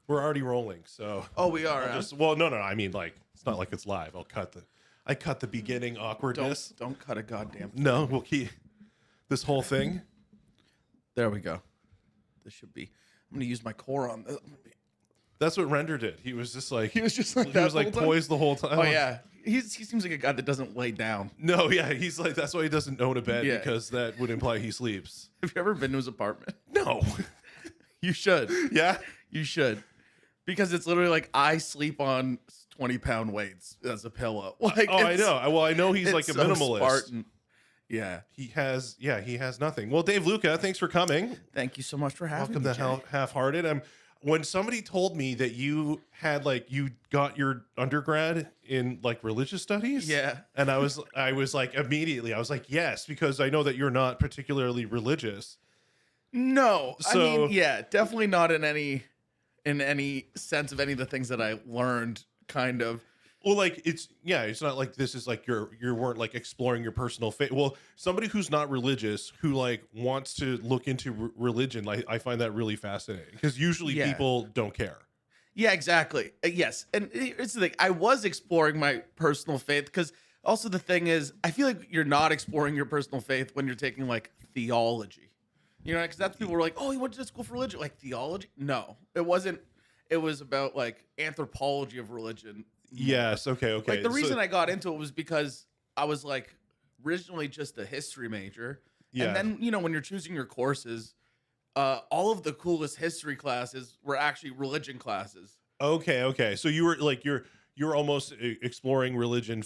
We're already rolling, so. Oh, we are. Well, no. I mean, like, it's not like it's live. I cut the beginning awkwardness. Don't cut a goddamn thing. No, we'll keep this whole thing. There we go. This should be. I'm gonna use my core on this. That's what Render did. He was just like He was just like he that was like the whole poised the whole time. Oh yeah, he seems like a guy that doesn't lay down. No, yeah, he's like that's why he doesn't own a bed Yeah. because that would imply he sleeps. Have you ever been to his apartment? No. You should. Yeah. You should. Because it's literally like I sleep on 20-pound weights as a pillow. Like, Oh, I know. Well, I know he's like a so minimalist. Spartan. Yeah. He has nothing. Well, Dave Luca, thanks for coming. Thank you so much for having Welcome me. to Half-Hearted. When somebody told me that you had you got your undergrad in like religious studies, Yeah. and I was like immediately I was like yes, because I know that you're not particularly religious. No, So- I mean, yeah, definitely not in any sense of any of the things that I learned. Kind of. Well, like it's not like this is like you weren't like exploring your personal faith. Well, somebody who's not religious who like wants to look into religion, like I find that really fascinating because usually Yeah. people don't care. Yeah, exactly. Yes, and it's the thing. I was exploring my personal faith because also the thing is, I feel like you're not exploring your personal faith when you're taking like theology. You know, because that's people were like, "Oh, you went to school for religion, like theology." No, it wasn't. It was about like anthropology of religion. Yes. Okay. Like the reason I got into it was because I was like originally just a history major, Yeah. and then when you're choosing your courses, all of the coolest history classes were actually religion classes. Okay. So you were like you're almost exploring religion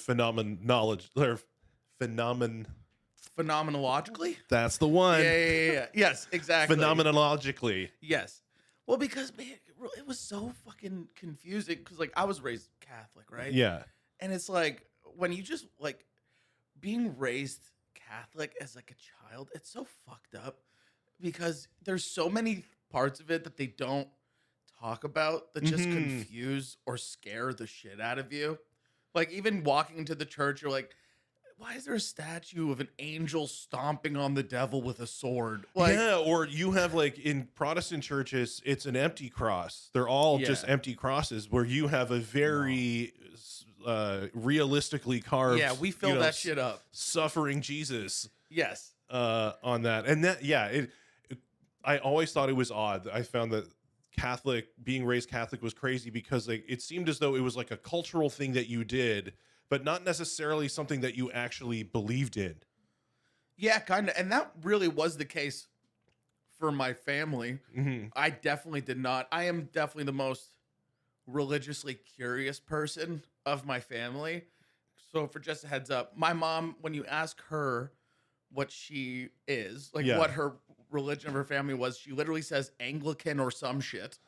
Phenomenologically? That's the one. Yeah. Yes, exactly. Phenomenologically. Yes. Well, because man, it was so fucking confusing because like I was raised Catholic, right? Yeah. And it's like when you just like being raised Catholic as like a child, it's so fucked up because there's so many parts of it that they don't talk about that just confuse or scare the shit out of you. Like even walking into the church, you're like, why is there a statue of an angel stomping on the devil with a sword? Like, yeah, or you have like in Protestant churches, it's an empty cross. They're all just Yeah. empty crosses where you have a very realistically carved. yeah, we fill that shit up. Suffering Jesus Yes. on that. And that, I always thought it was odd. I found that being raised Catholic was crazy because like it seemed as though it was like a cultural thing that you did, but not necessarily something that you actually believed in. Yeah, kind of. And that really was the case for my family. Mm-hmm. I definitely did not. I am definitely the most religiously curious person of my family. So for just a heads up, my mom, when you ask her what she is, like Yeah. what her religion of her family was, she literally says Anglican or some shit.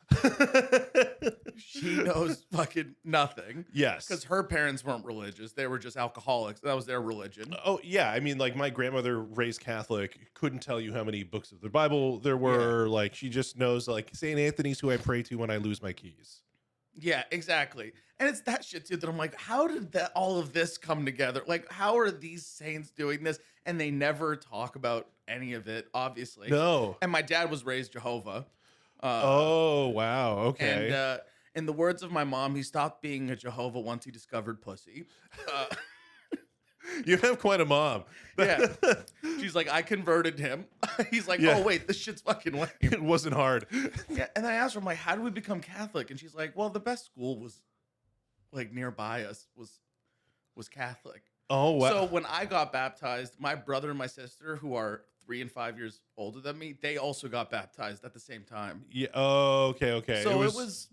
She knows fucking nothing. Yes. Because her parents weren't religious. They were just alcoholics. That was their religion. Oh yeah, I mean, like my grandmother raised Catholic, couldn't tell you how many books of the Bible there were. Like she just knows, like Saint Anthony's who I pray to when I lose my keys. Yeah, exactly. And it's that shit too that I'm like, how did all of this come together? Like, how are these saints doing this? And they never talk about any of it, obviously. No. And my dad was raised Jehovah. Oh wow. Okay. And in the words of my mom, he stopped being a Jehovah once he discovered pussy. You have quite a mom. Yeah. She's like, I converted him. He's like, Yeah. oh, wait, this shit's fucking lame. It wasn't hard. Yeah. And I asked her, I'm like, how did we become Catholic? And she's like, well, the best school was like nearby us was Catholic. Oh wow. So when I got baptized, my brother and my sister, who are 3 and 5 years older than me, they also got baptized at the same time. Yeah. Oh, okay. So it was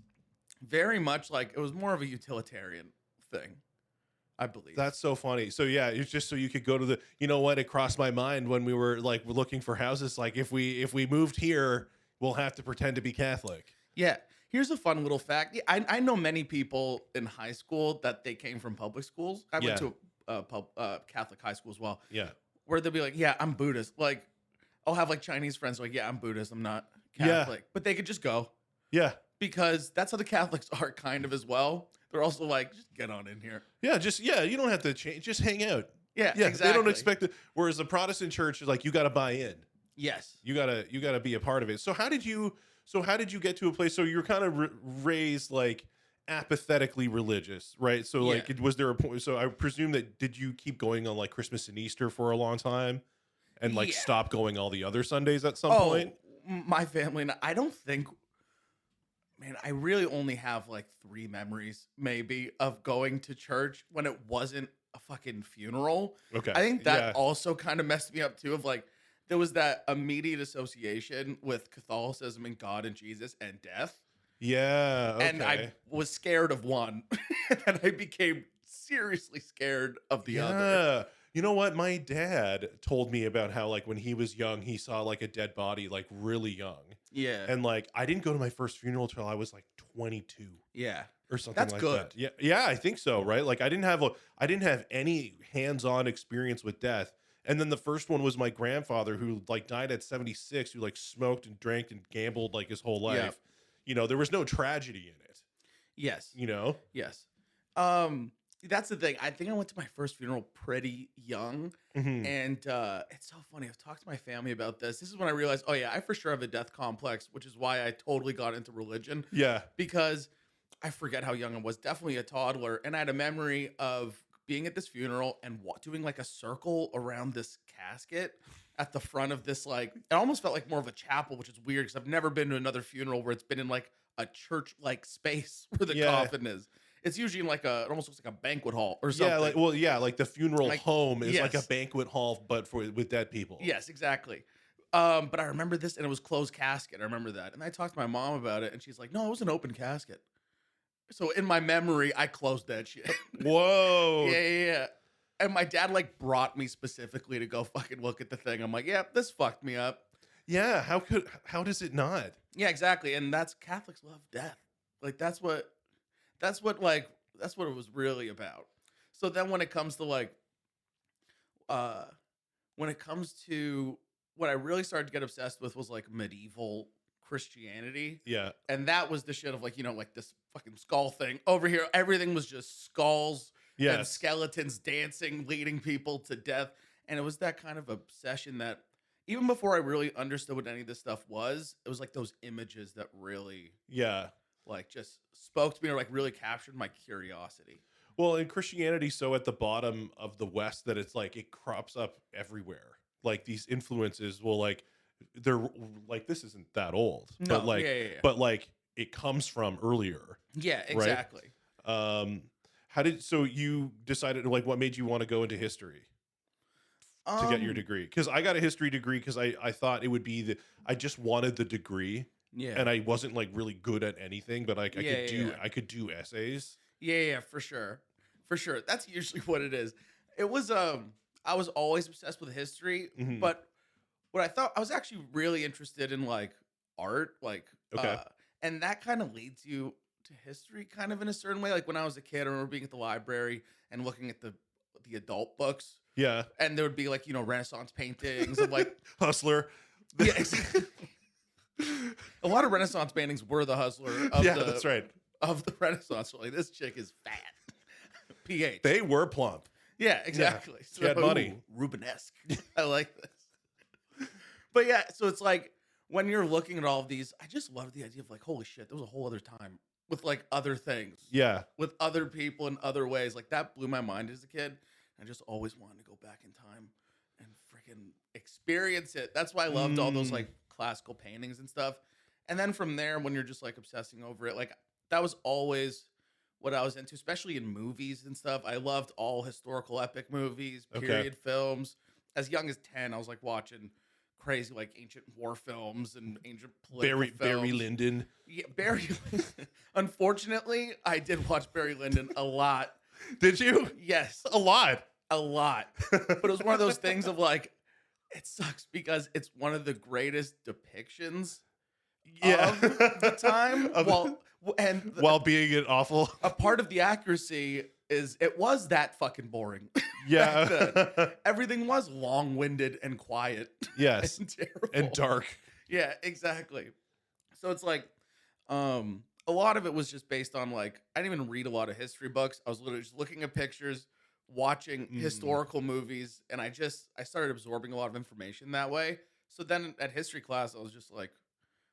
very much like it was more of a utilitarian thing, I believe. That's so funny. So yeah, it's just so you could go to the. You know what? It crossed my mind when we were like looking for houses. Like if we moved here, we'll have to pretend to be Catholic. Yeah. Here's a fun little fact. Yeah, I know many people in high school that they came from public schools. I went to a Catholic high school as well. Yeah. Where they'll be like, yeah, I'm Buddhist. Like, I'll have like Chinese friends like, yeah, I'm Buddhist. I'm not Catholic. But they could just go Yeah. because that's how the Catholics are kind of as well. They're also like, just get on in here. Yeah. You don't have to change. Just hang out. Yeah, Yeah. exactly. They don't expect it. Whereas the Protestant church is like, you got to buy in. Yes. You gotta be a part of it. So how did you get to a place? So you're kind of raised like apathetically religious, right? So like, Yeah. was there a point? So I presume that did you keep going on like Christmas and Easter for a long time, and like Yeah. stop going all the other Sundays at some Oh, point? my family and I don't think, man, I really only have like 3 memories maybe of going to church when it wasn't a fucking funeral. Okay, I think that yeah, also kind of messed me up too, of like, there was that immediate association with Catholicism and God and Jesus and death. yeah, And I okay. was scared of one, and I became seriously scared of the other. Yeah. You know what? My dad told me about how like when he was young, he saw like a dead body like really young. Yeah. And like I didn't go to my first funeral till I was like 22 Yeah. or something That's like good. that. Yeah. Yeah, I think so, right? Like I didn't have any hands-on experience with death. And then the first one was my grandfather who like died at 76, who like smoked and drank and gambled like his whole life. Yeah. You know, there was no tragedy in it, Yes. you know? Yes. That's the thing. I think I went to my first funeral pretty young. Mhm. And it's so funny. I've talked to my family about this. This is when I realized, oh yeah, I for sure have a death complex, which is why I totally got into religion, Yeah. because I forget how young I was. Definitely a toddler, and I had a memory of being at this funeral and doing like a circle around this casket at the front of this, like, it almost felt like more of a chapel, which is weird because I've never been to another funeral where it's been in like a church like space where the Yeah. coffin is. It's usually in like it almost looks like a banquet hall or something. Yeah, like like the funeral Like, home is like a yes. banquet hall, but with dead people. Yes, exactly. But I remember this, and it was closed casket. I remember that, and I talked to my mom about it, and she's like, "No, it was an open casket." So in my memory, I closed that shit. Whoa. Yeah. And my dad like brought me specifically to go fucking look at the thing. I'm like, yeah, this fucked me up. Yeah. How does it not? Yeah, exactly. And that's Catholics love death. Like that's what it was really about. So then when it comes to like when it comes to what I really started to get obsessed with was like medieval Christianity. Yeah. And that was the shit of like, like this fucking skull thing. Over here, everything was just skulls and Yes. skeletons dancing, leading people to death. And it was that kind of obsession that even before I really understood what any of this stuff was, it was like those images that really Yeah. like just spoke to me or like really captured my curiosity. Well, in Christianity, so at the bottom of the West that it's like it crops up everywhere. Like these influences will like they're like this isn't that old, No, but like yeah. but like it comes from earlier. Yeah, exactly. How did so you decided like what made you want to go into history to get your degree? Because I got a history degree because I thought it would be I just wanted the degree. Yeah. And I wasn't like really good at anything, but like Yeah. I could do essays. Yeah, for sure. For sure. That's usually what it is. It was I was always obsessed with history, Mhm. but what I thought I was actually really interested in like art, like Okay. and that kind of leads you to history kind of in a certain way. Like when I was a kid, I remember being at the library and looking at the adult books, Yeah. and there would be like, Renaissance paintings of like Hustler. yeah, exactly. A lot of Renaissance paintings were the hustler of Yeah, that's right. of the Renaissance. So like this chick is fat. PH. They were plump. Yeah, exactly. She had money. Rubenesque. I like this. But yeah, so it's like when you're looking at all of these, I just love the idea of like, holy shit, there was a whole other time with like other things, Yeah. with other people in other ways. Like that blew my mind as a kid. I just always wanted to go back in time and freaking experience it. That's why I loved all those like classical paintings and stuff. And then from there, when you're just like obsessing over it, like that was always what I was into, especially in movies and stuff. I loved all historical epic movies, Okay. period films. As young as 10, I was like watching crazy like ancient war films and ancient political films. Barry Lyndon. Yeah, Barry. Unfortunately, I did watch Barry Lyndon a lot. Did you? Yes, A lot. a lot. But it was one of those things of like, it sucks because it's one of the greatest depictions of the time. While being an awful. A part of the accuracy is it was that fucking boring. Yeah. Back then. Everything was long-winded and quiet. Yes. And terrible. And dark. Yeah, exactly. So it's like, a lot of it was just based on like, I didn't even read a lot of history books. I was literally just looking at pictures, watching historical movies, and I started absorbing a lot of information that way. So then at history class, I was just like,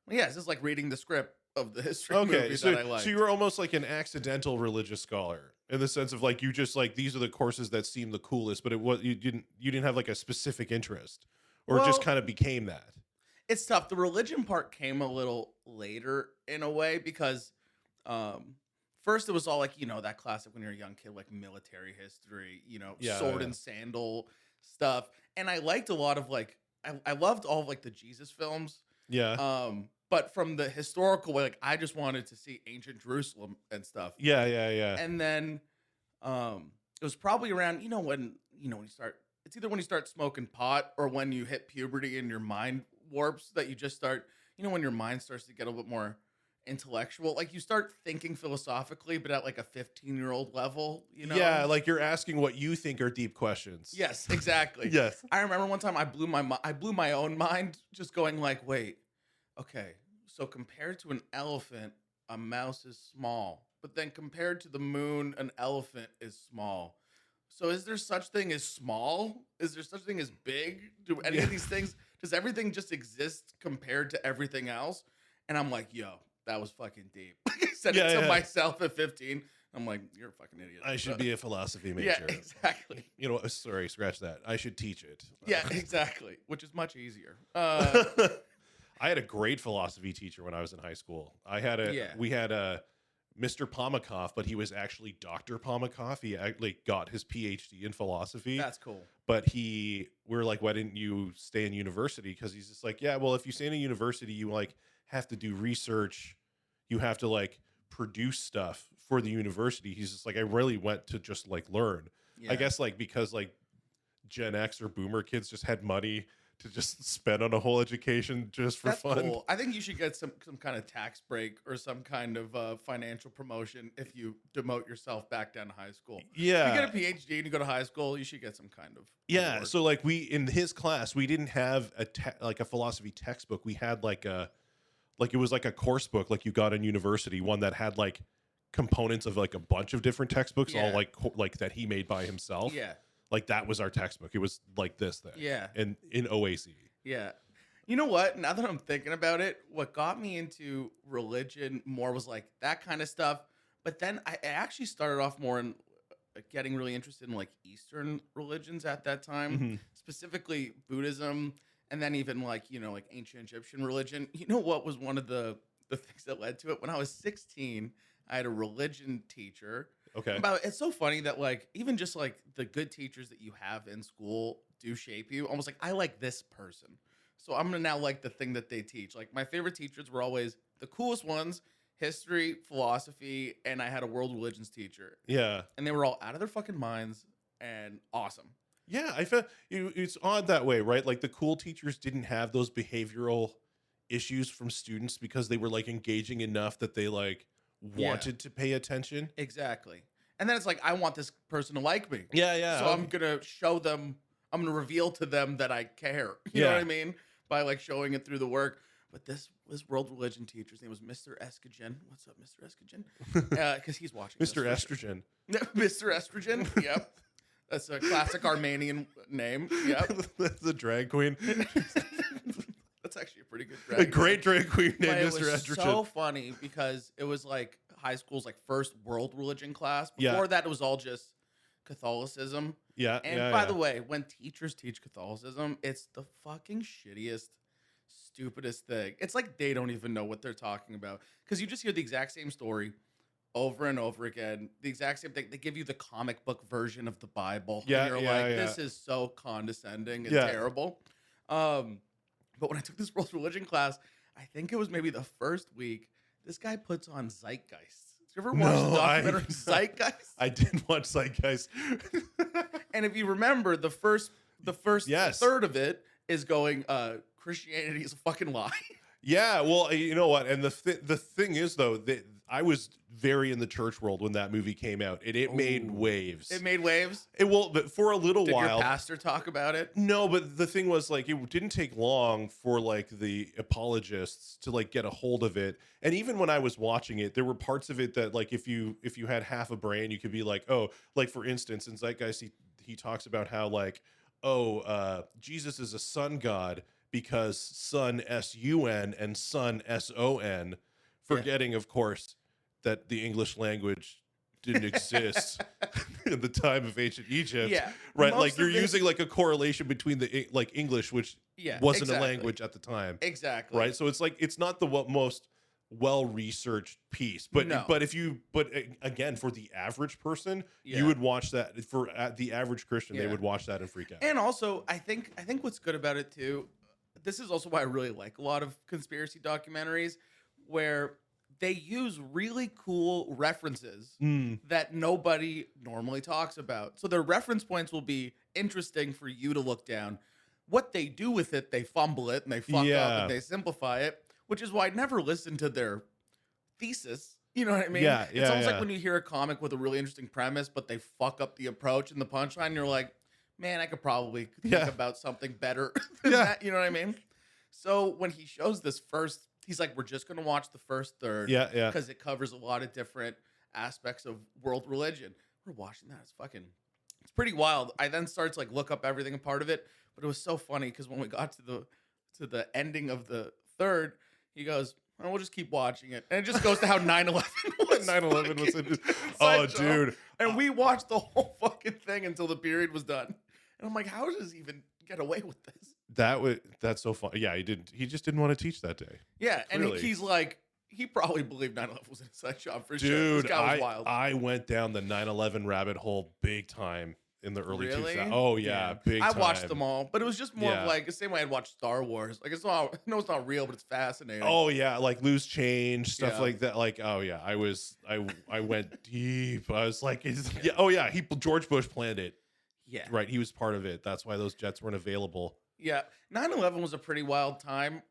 well, yeah, this is like reading the script of the history Okay, movie so that I liked. so you were almost like an accidental religious scholar in the sense of like you just like these are the courses that seem the coolest, but it was you didn't have like a specific interest, or it just Well, kind of became that. it's tough. The religion part came a little later in a way because um first it was all like, that classic when you're a young kid, like military history, Yeah, sword yeah, and sandal stuff. And I liked a lot of like I loved all of like the Jesus films. yeah, But from the historical way, like I just wanted to see ancient Jerusalem and stuff. yeah, yeah, yeah. And then it was probably around, when you start, it's either when you start smoking pot or when you hit puberty and your mind warps that you just start, when your mind starts to get a little bit more intellectual, like you start thinking philosophically, but at like a 15-year-old level, Yeah, like you're asking what you think are deep questions. Yes, exactly. Yes. I remember one time I blew my own mind just going like, wait, okay, so compared to an elephant, a mouse is small, but then compared to the moon, an elephant is small. So is there such thing as small? Is there such thing as big? Do any Yeah. of these things, does everything just exist compared to everything else? And I'm like, yo, that was fucking deep. I said Yeah, it to yeah. myself at 15. I'm like, you're a fucking idiot. I should be a philosophy major. Yeah, exactly. You know, sorry, scratch that. I should teach it. Yeah, exactly. Which is much easier. I had a great philosophy teacher when I was in high school. Yeah. We had a Mr. Pomikoff, but he was actually Dr. Pomikoff. He actually got his PhD in philosophy. That's cool. But we're like, why didn't you stay in university? Because he's just like, yeah, well, if you stay in a university, you like have to do research. You have to like produce stuff for the university. He's just like, I really went to just like learn. Yeah. I guess like because like Gen X or Boomer kids just had money to just spend on a whole education just for That's fun. cool. I think you should get some kind of tax break or some kind of financial promotion if you demote yourself back down to high school. Yeah. If you get a PhD and you go to high school, you should get some kind of Yeah. reward. So like in his class, we didn't have like a philosophy textbook. We had like it was like a course book like you got in university, one that had like components of like a bunch of different textbooks, all Yeah. like that he made by himself. Yeah. Like that was our textbook. It was like this thing. Yeah. And in OAC. Yeah. You know what? Now that I'm thinking about it, what got me into religion more was like that kind of stuff. But then I actually started off more in getting really interested in like Eastern religions at that time, Mhm. specifically Buddhism, and then even like, like ancient Egyptian religion. You know what was one of the things that led to it? When I was 16, I had a religion teacher. Okay. It's so funny that like even just like the good teachers that you have in school do shape you. Almost like I like this person, so I'm gonna now like the thing that they teach. Like my favorite teachers were always the coolest ones: history, philosophy, and I had a world religions teacher, Yeah. and they were all out of their fucking minds and awesome. Yeah. I felt it's odd that way, right? Like the cool teachers didn't have those behavioral issues from students because they were like engaging enough that they like wanted to pay attention. Exactly. And then it's like I want this person to like me. Yeah. Yeah. So I'm gonna show them. I'm gonna reveal to them that I care. You know Yeah. what I mean? By like showing it through the work. But this world religion teacher's name was Mr. Estrogen. What's up, Mr. Estrogen? Because he's watching. Mr. this for Estrogen. sure. Mr. Estrogen. Yep. That's a classic Armenian name. Yep. That's a drag queen. That's actually a pretty good A drag. great drag queen But named it Mr. was Estrogen. so funny because it was like high school's like first world religion class. Yeah. Before that, it was all just Catholicism. Yeah. And yeah, by yeah. the way, when teachers teach Catholicism, it's the fucking shittiest, stupidest thing. It's like they don't even know what they're talking about because you just hear the exact same story over and over again. The exact same thing. They give you the comic book version of the Bible. Yeah, And you're yeah, like, yeah. this is so condescending and Yeah. terrible. But when I took this world religion class, I think it was maybe the first week, this guy puts on Zeitgeist. Did you ever watch No, the documentary Zeitgeist? I did watch Zeitgeist. And if you remember, the first Yes. third of it is going, Christianity is a fucking lie. Yeah, well, you know what? And the thing is, though, that I was very in the church world when that movie came out, and it made Ooh. waves. It made waves. But for a little Did while. your pastor talk about it? No, but the thing was, like, it didn't take long for like the apologists to like get a hold of it. And even when I was watching it, there were parts of it that, like, if you had half a brain, you could be like, oh, like for instance, in Zeitgeist, he talks about how like, oh, Jesus is a sun god because sun sun and sun son, forgetting of course that the English language didn't exist in the time of ancient Egypt. Yeah. Right. Most Like you're of it- using like a correlation between the like English, which wasn't exactly. a language at the time. Exactly. Right. So it's like it's not the most well researched piece, but No. again, for the average person, Yeah. you would watch that. For the average Christian, they Yeah. would watch that and freak out. And also, I think what's good about it too, this is also why I really like a lot of conspiracy documentaries where they use really cool references that nobody normally talks about. So their reference points will be interesting for you to look down. What they do with it, they fumble it and they fuck up and they simplify it, which is why I never listen to their thesis. You know what I mean? Yeah, It's yeah, almost yeah. like when you hear a comic with a really interesting premise, but they fuck up the approach and the punchline. You're like, man, I could probably think Yeah. about something better than Yeah. that. You know what I mean? So when he shows this first, he's like, we're just going to watch the first third. Yeah, yeah. Because it covers a lot of different aspects of world religion. We're watching that. It's pretty wild. I then starts like look up everything a part of it. But it was so funny because when we got to the ending of the third, he goes, well, we'll just keep watching it. And it just goes to how 9/11 was. 9/11 was fucking in oh, sideshow. dude. And we watched the whole fucking thing until the period was done. And I'm like, how does he even get away with this? That's so fun. Yeah, he just didn't want to teach that day. Yeah, and Clearly. he's like, he probably believed 9/11 was an inside job for sure. Dude, This guy was wild. I went down the 9/11 rabbit hole big time in the early Really? 2000s. Oh yeah, big I time. watched them all, but it was just more Yeah. of like the same way I'd watch Star Wars. Like it's not, no, it's not real, but it's fascinating. Oh yeah, like loose change stuff Yeah. like that. Like oh yeah, I went deep. I was like, yeah, oh yeah, George Bush planned it. yeah, Right, he was part of it. That's why those jets weren't available. yeah. 9/11 was a pretty wild time.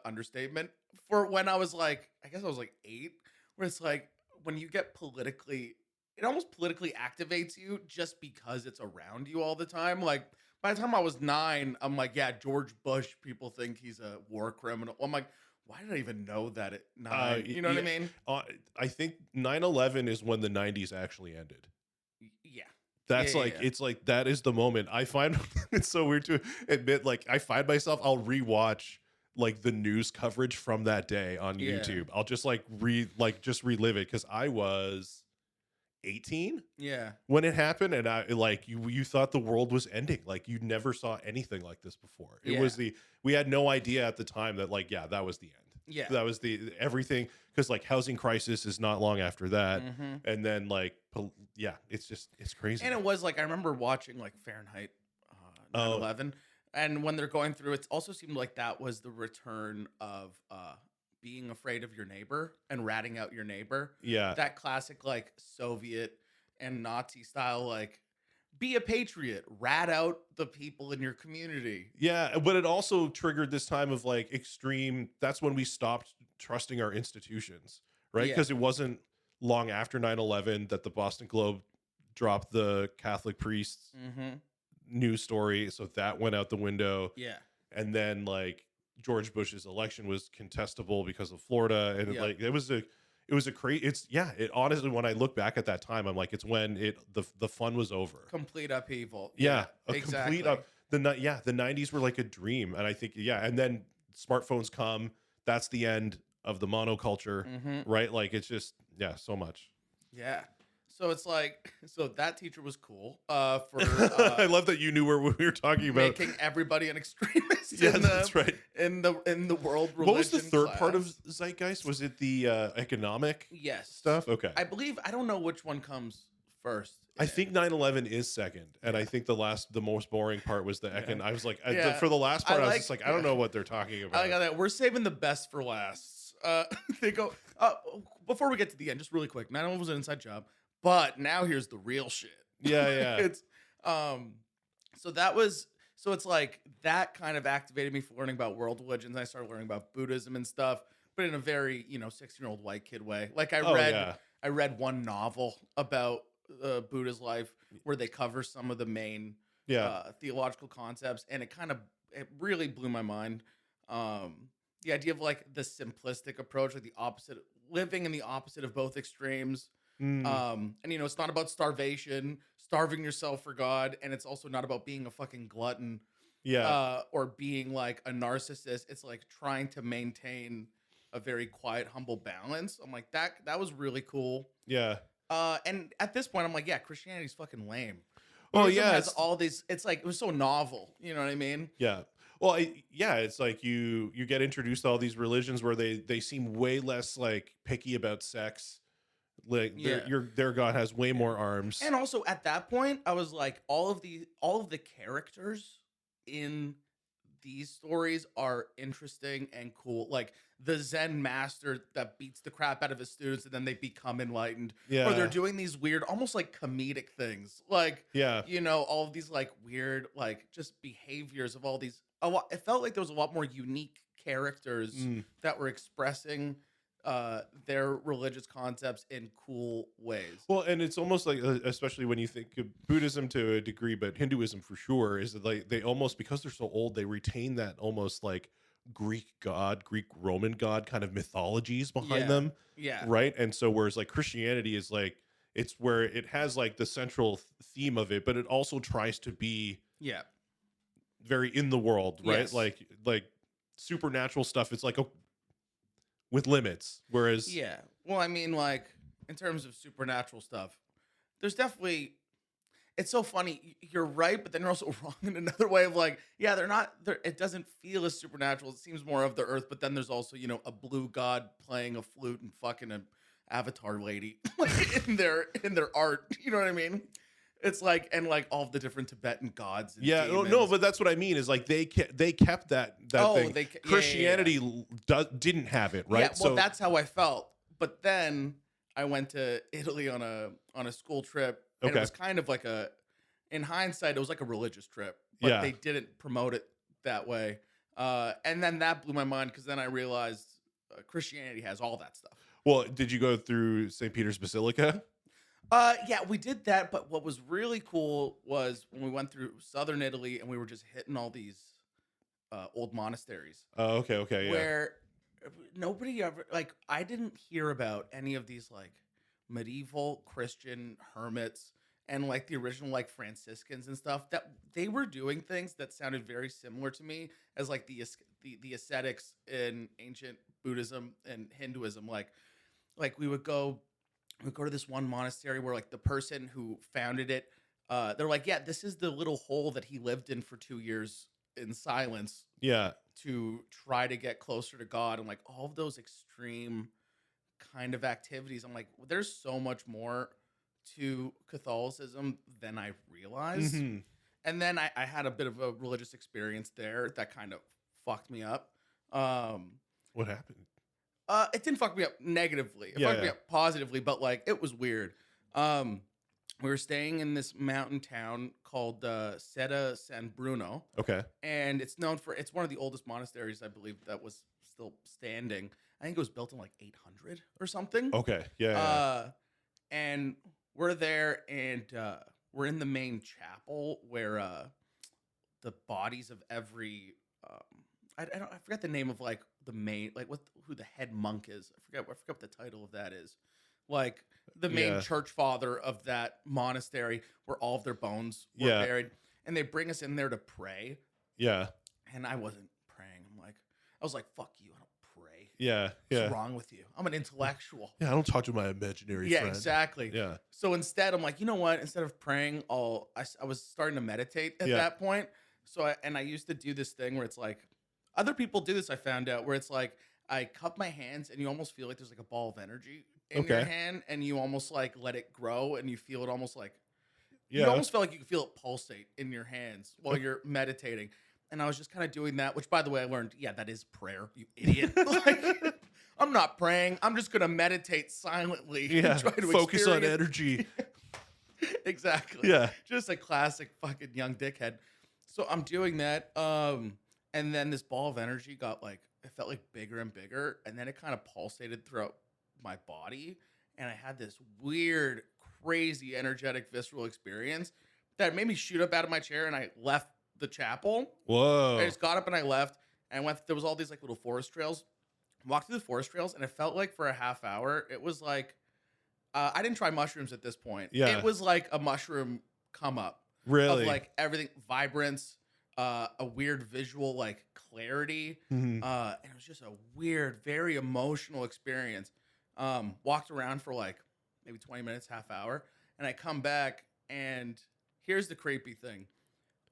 Understatement for when I was like, I guess I was like 8. Where it's like when you get politically, it almost politically activates you just because it's around you all the time. Like by the time I was 9, I'm like, yeah, George Bush. People think he's a war criminal. I'm like, why did I even know that at 9? You know what I yeah. mean? I think 9/11 is when the 90s actually ended. Yeah. That's Yeah, like yeah. it's like that is the moment. I find it's so weird to admit, like I find myself I'll rewatch like the news coverage from that day on Yeah. YouTube. I'll just like just relive it because I was 18 Yeah. when it happened, and I like you thought the world was ending. Like you never saw anything like this before. It was we had no idea at the time that like that was the end. Yeah. That was the everything, because like housing crisis is not long after that, Mhm. and then like it's crazy. And it was like I remember watching like Fahrenheit 9/11, and when they're going through, it also seemed like that was the return of being afraid of your neighbor and ratting out your neighbor. Yeah. That classic like Soviet and Nazi style like be a patriot, rat out the people in your community. Yeah, but it also triggered this time of like extreme. That's when we stopped trusting our institutions, right? Yeah. Because it wasn't long after 9/11 that the Boston Globe dropped the Catholic priests Mm-hmm. news story. So that went out the window. Yeah. And then like George Bush's election was contestable because of Florida. And Yeah. like it was a crazy, it honestly, when I look back at that time, I'm like, it's when the fun was over. Complete upheaval. Yeah, a exactly. complete up. The 90s were like a dream, and I think and then smartphones come. That's the end of the monoculture, Mm-hmm. right? Like it's just so much. Yeah. So it's like, so that teacher was cool for I love that you knew where we were talking about. making everybody an extremist Yeah, in that's right. in the world religion. What was the third part of class. Zeitgeist? Was it the economic Yes stuff? Okay, I believe, I don't know which one comes first. I think 9/11 is second, and I think the most boring part was the econ. I was like, Yeah. for the last part, I was like- just like, I don't know what they're talking about. I got that. We're saving the best for last. They go before we get to the end, just really quick. 9/11 was an inside job, but now here's the real shit. Yeah, yeah. It's so it's like that kind of activated me for learning about world religions. I started learning about Buddhism and stuff, but in a very 16-year-old white kid way. Like I read one novel about Buddha's life where they cover some of the main theological concepts, and it really blew my mind. The idea of like the simplistic approach, like the opposite, living in the opposite of both extremes. And it's not about starving yourself for God, and it's also not about being a fucking glutton. or being like a narcissist. It's like trying to maintain a very quiet, humble balance. I'm like, that was really cool. Yeah. And at this point, I'm like, yeah, Christianity's fucking lame. Well, Buddhism yeah, has all these. It's like it was so novel. You know what I mean? yeah. Well, it's like you get introduced to all these religions where they seem way less like picky about sex. Like their god has way more arms. And also at that point, I was like, all of the characters in these stories are interesting and cool. Like the Zen master that beats the crap out of his students and then they become enlightened. Yeah. Or they're doing these weird, almost like comedic things. Like, yeah. you know, all of these like weird, like just behaviors of all these. It felt like there was a lot more unique characters that were expressing their religious concepts in cool ways. Well, and it's almost like, especially when you think of Buddhism to a degree, but Hinduism for sure, is that like they almost, because they're so old, they retain that almost like Greek Roman god kind of mythologies behind them. Yeah. Right. And so whereas like Christianity is like, it's where it has like the central theme of it, but it also tries to be very in the world, right? Yes. Like supernatural stuff. It's like with limits. Whereas well, I mean, like in terms of supernatural stuff, there's definitely. It's so funny. You're right, but then you're also wrong in another way of like, yeah, they're not. It doesn't feel as supernatural. It seems more of the earth. But then there's also, you know, a blue god playing a flute and fucking an avatar lady like in their art. You know what I mean? It's like, and like all of the different Tibetan gods. And demons. No, but that's what I mean is like they kept that thing. Christianity didn't have it, right? Yeah, well, that's how I felt. But then I went to Italy on a school trip, and it was kind of like in hindsight, it was like a religious trip, but they didn't promote it that way. And then that blew my mind because then I realized Christianity has all that stuff. Well, did you go through St. Peter's Basilica? Yeah, we did that. But what was really cool was when we went through southern Italy and we were just hitting all these old monasteries. Oh, okay, yeah. Where nobody ever, like, I didn't hear about any of these, like, medieval Christian hermits and, like, the original, like, Franciscans and stuff, that they were doing things that sounded very similar to me as, like, the ascetics in ancient Buddhism and Hinduism. Like we would go to this one monastery where, like, the person who founded it, they're like, yeah, this is the little hole that he lived in for 2 years in silence. Yeah. To try to get closer to God, and like all of those extreme kind of activities. I'm like, well, there's so much more to Catholicism than I realized. Mm-hmm. And then I had a bit of a religious experience there that kind of fucked me up. What happened? It didn't fuck me up negatively. It fucked me up positively, but like it was weird. We were staying in this mountain town called Seta San Bruno. Okay. And it's known for, it's one of the oldest monasteries, I believe, that was still standing. I think it was built in like 800 or something. Okay. Yeah. And we're there, and we're in the main chapel where the bodies of every, I forgot the name of like the main, like who the head monk is. I forgot what the title of that is. Like the main church father of that monastery, where all of their bones were buried, and they bring us in there to pray. Yeah. And I wasn't praying. I was like, fuck you. I don't pray. Yeah. What's wrong with you? I'm an intellectual. Yeah. I don't talk to my imaginary friend. Yeah, exactly. Yeah. So instead, I'm like, you know what? Instead of praying, I was starting to meditate at that point. So I used to do this thing where it's like, other people do this, I found out, where it's like, I cup my hands and you almost feel like there's like a ball of energy in your hand, and you almost like let it grow, and you feel it almost like, you almost feel like you can feel it pulsate in your hands while you're meditating. And I was just kind of doing that, which, by the way, I learned, that is prayer, you idiot. Like, I'm not praying. I'm just going to meditate silently. Yeah, and try to focus on energy. Exactly. Yeah. Just a classic fucking young dickhead. So I'm doing that. And then this ball of energy got like, it felt like bigger and bigger. And then it kind of pulsated throughout my body. And I had this weird, crazy, energetic, visceral experience that made me shoot up out of my chair, and I left the chapel. Whoa. I just got up and I left, and there was all these like little forest trails. Walked through the forest trails, and it felt like for a half hour, it was like, I didn't try mushrooms at this point. Yeah. It was like a mushroom come up. Really? Of like everything, vibrance, a weird visual like clarity, Mhm. and it was just a weird, very emotional experience. Walked around for like maybe 20 minutes, half hour, and I come back, and here's the creepy thing: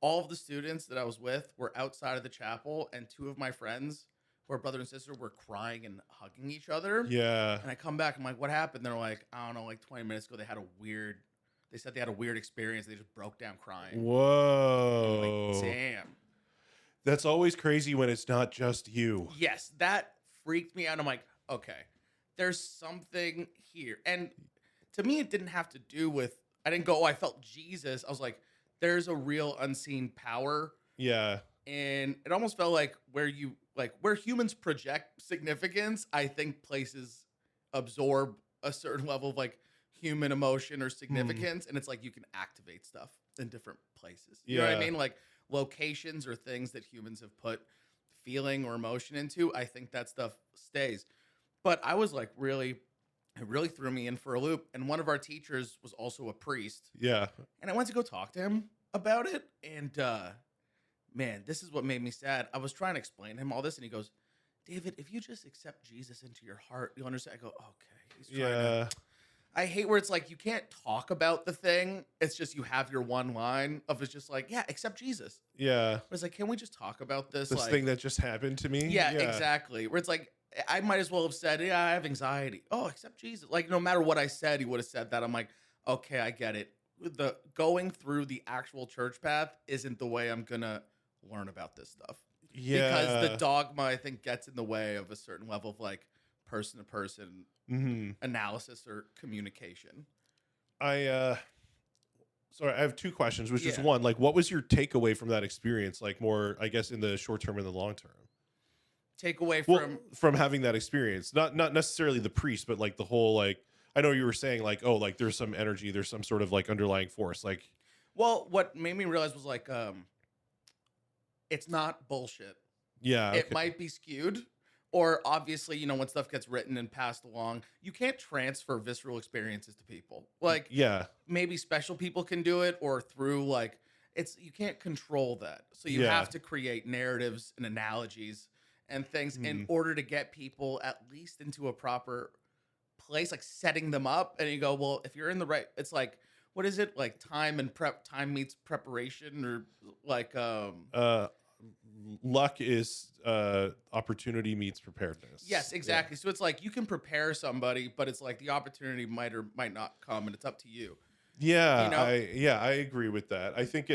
all of the students that I was with were outside of the chapel, and two of my friends, who are brother and sister, were crying and hugging each other. Yeah. And I come back, I'm like, what happened? They're like, I don't know, like 20 minutes ago, they said they had a weird experience. They just broke down crying. I'm Whoa. like, damn. That's always crazy when it's not just you. Yes, that freaked me out. I'm like, okay, there's something here. And to me, it didn't have to do with, I didn't go, oh, I felt Jesus. I was like, there's a real unseen power. Yeah. And it almost felt like where humans project significance, I think places absorb a certain level of like human emotion or significance. And it's like you can activate stuff in different places. You know what I mean? Like locations or things that humans have put feeling or emotion into, I think that stuff stays. But I was like it really threw me in for a loop. And one of our teachers was also a priest. Yeah. And I went to go talk to him about it. And man, this is what made me sad. I was trying to explain to him all this, and he goes, David, if you just accept Jesus into your heart, you'll understand. I go, okay. He's trying to. I hate where it's like you can't talk about the thing. It's just you have your one line of it's just like, yeah, accept Jesus. Yeah. But it's like, can we just talk about this? This like, thing that just happened to me. yeah, exactly. Where it's like, I might as well have said, yeah, I have anxiety. Oh, accept Jesus. Like, no matter what I said, he would have said that. I'm like, okay, I get it. The going through the actual church path isn't the way I'm gonna learn about this stuff. Yeah. Because the dogma, I think, gets in the way of a certain level of like person to person analysis or communication. Sorry, I have two questions, which is one, like, what was your takeaway from that experience? Like more, I guess, in the short term and the long term. Takeaway from having that experience, not necessarily the priest, but like the whole, like, I know you were saying like, oh, like there's some energy, there's some sort of like underlying force. Like, well, what made me realize was like, it's not bullshit. Yeah. Okay. It might be skewed, or obviously, you know, when stuff gets written and passed along, you can't transfer visceral experiences to people. Like, yeah, maybe special people can do it, or through like, you can't control that. So you have to create narratives and analogies and things in order to get people at least into a proper place, like setting them up. And you go, well, if you're in the right, it's like, what is it? Like time meets preparation, or like, luck is opportunity meets preparedness. Yes, exactly. Yeah. So it's like you can prepare somebody, but it's like the opportunity might or might not come, and it's up to you. Yeah, you know? I agree with that. I think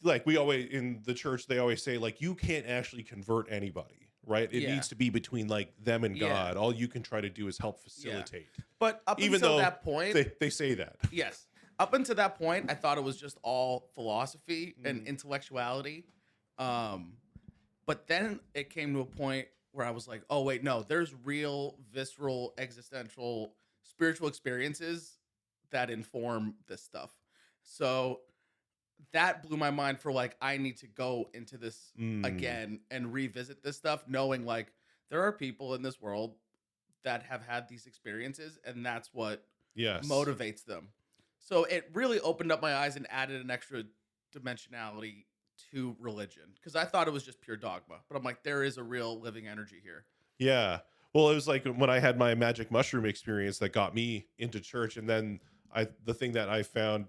like we always in the church, they always say like you can't actually convert anybody, right? It needs to be between like them and God. All you can try to do is help facilitate. Yeah. But up until that point, they say that. Yes, up until that point, I thought it was just all philosophy and intellectuality. But then it came to a point where I was like, oh, wait, no, there's real, visceral, existential, spiritual experiences that inform this stuff. So that blew my mind for like, I need to go into this again and revisit this stuff, knowing like there are people in this world that have had these experiences, and that's what motivates them. So it really opened up my eyes and added an extra dimensionality to religion, because I thought it was just pure dogma, but I'm like, there is a real living energy here. Yeah. Well, it was like when I had my magic mushroom experience that got me into church, and then the thing that I found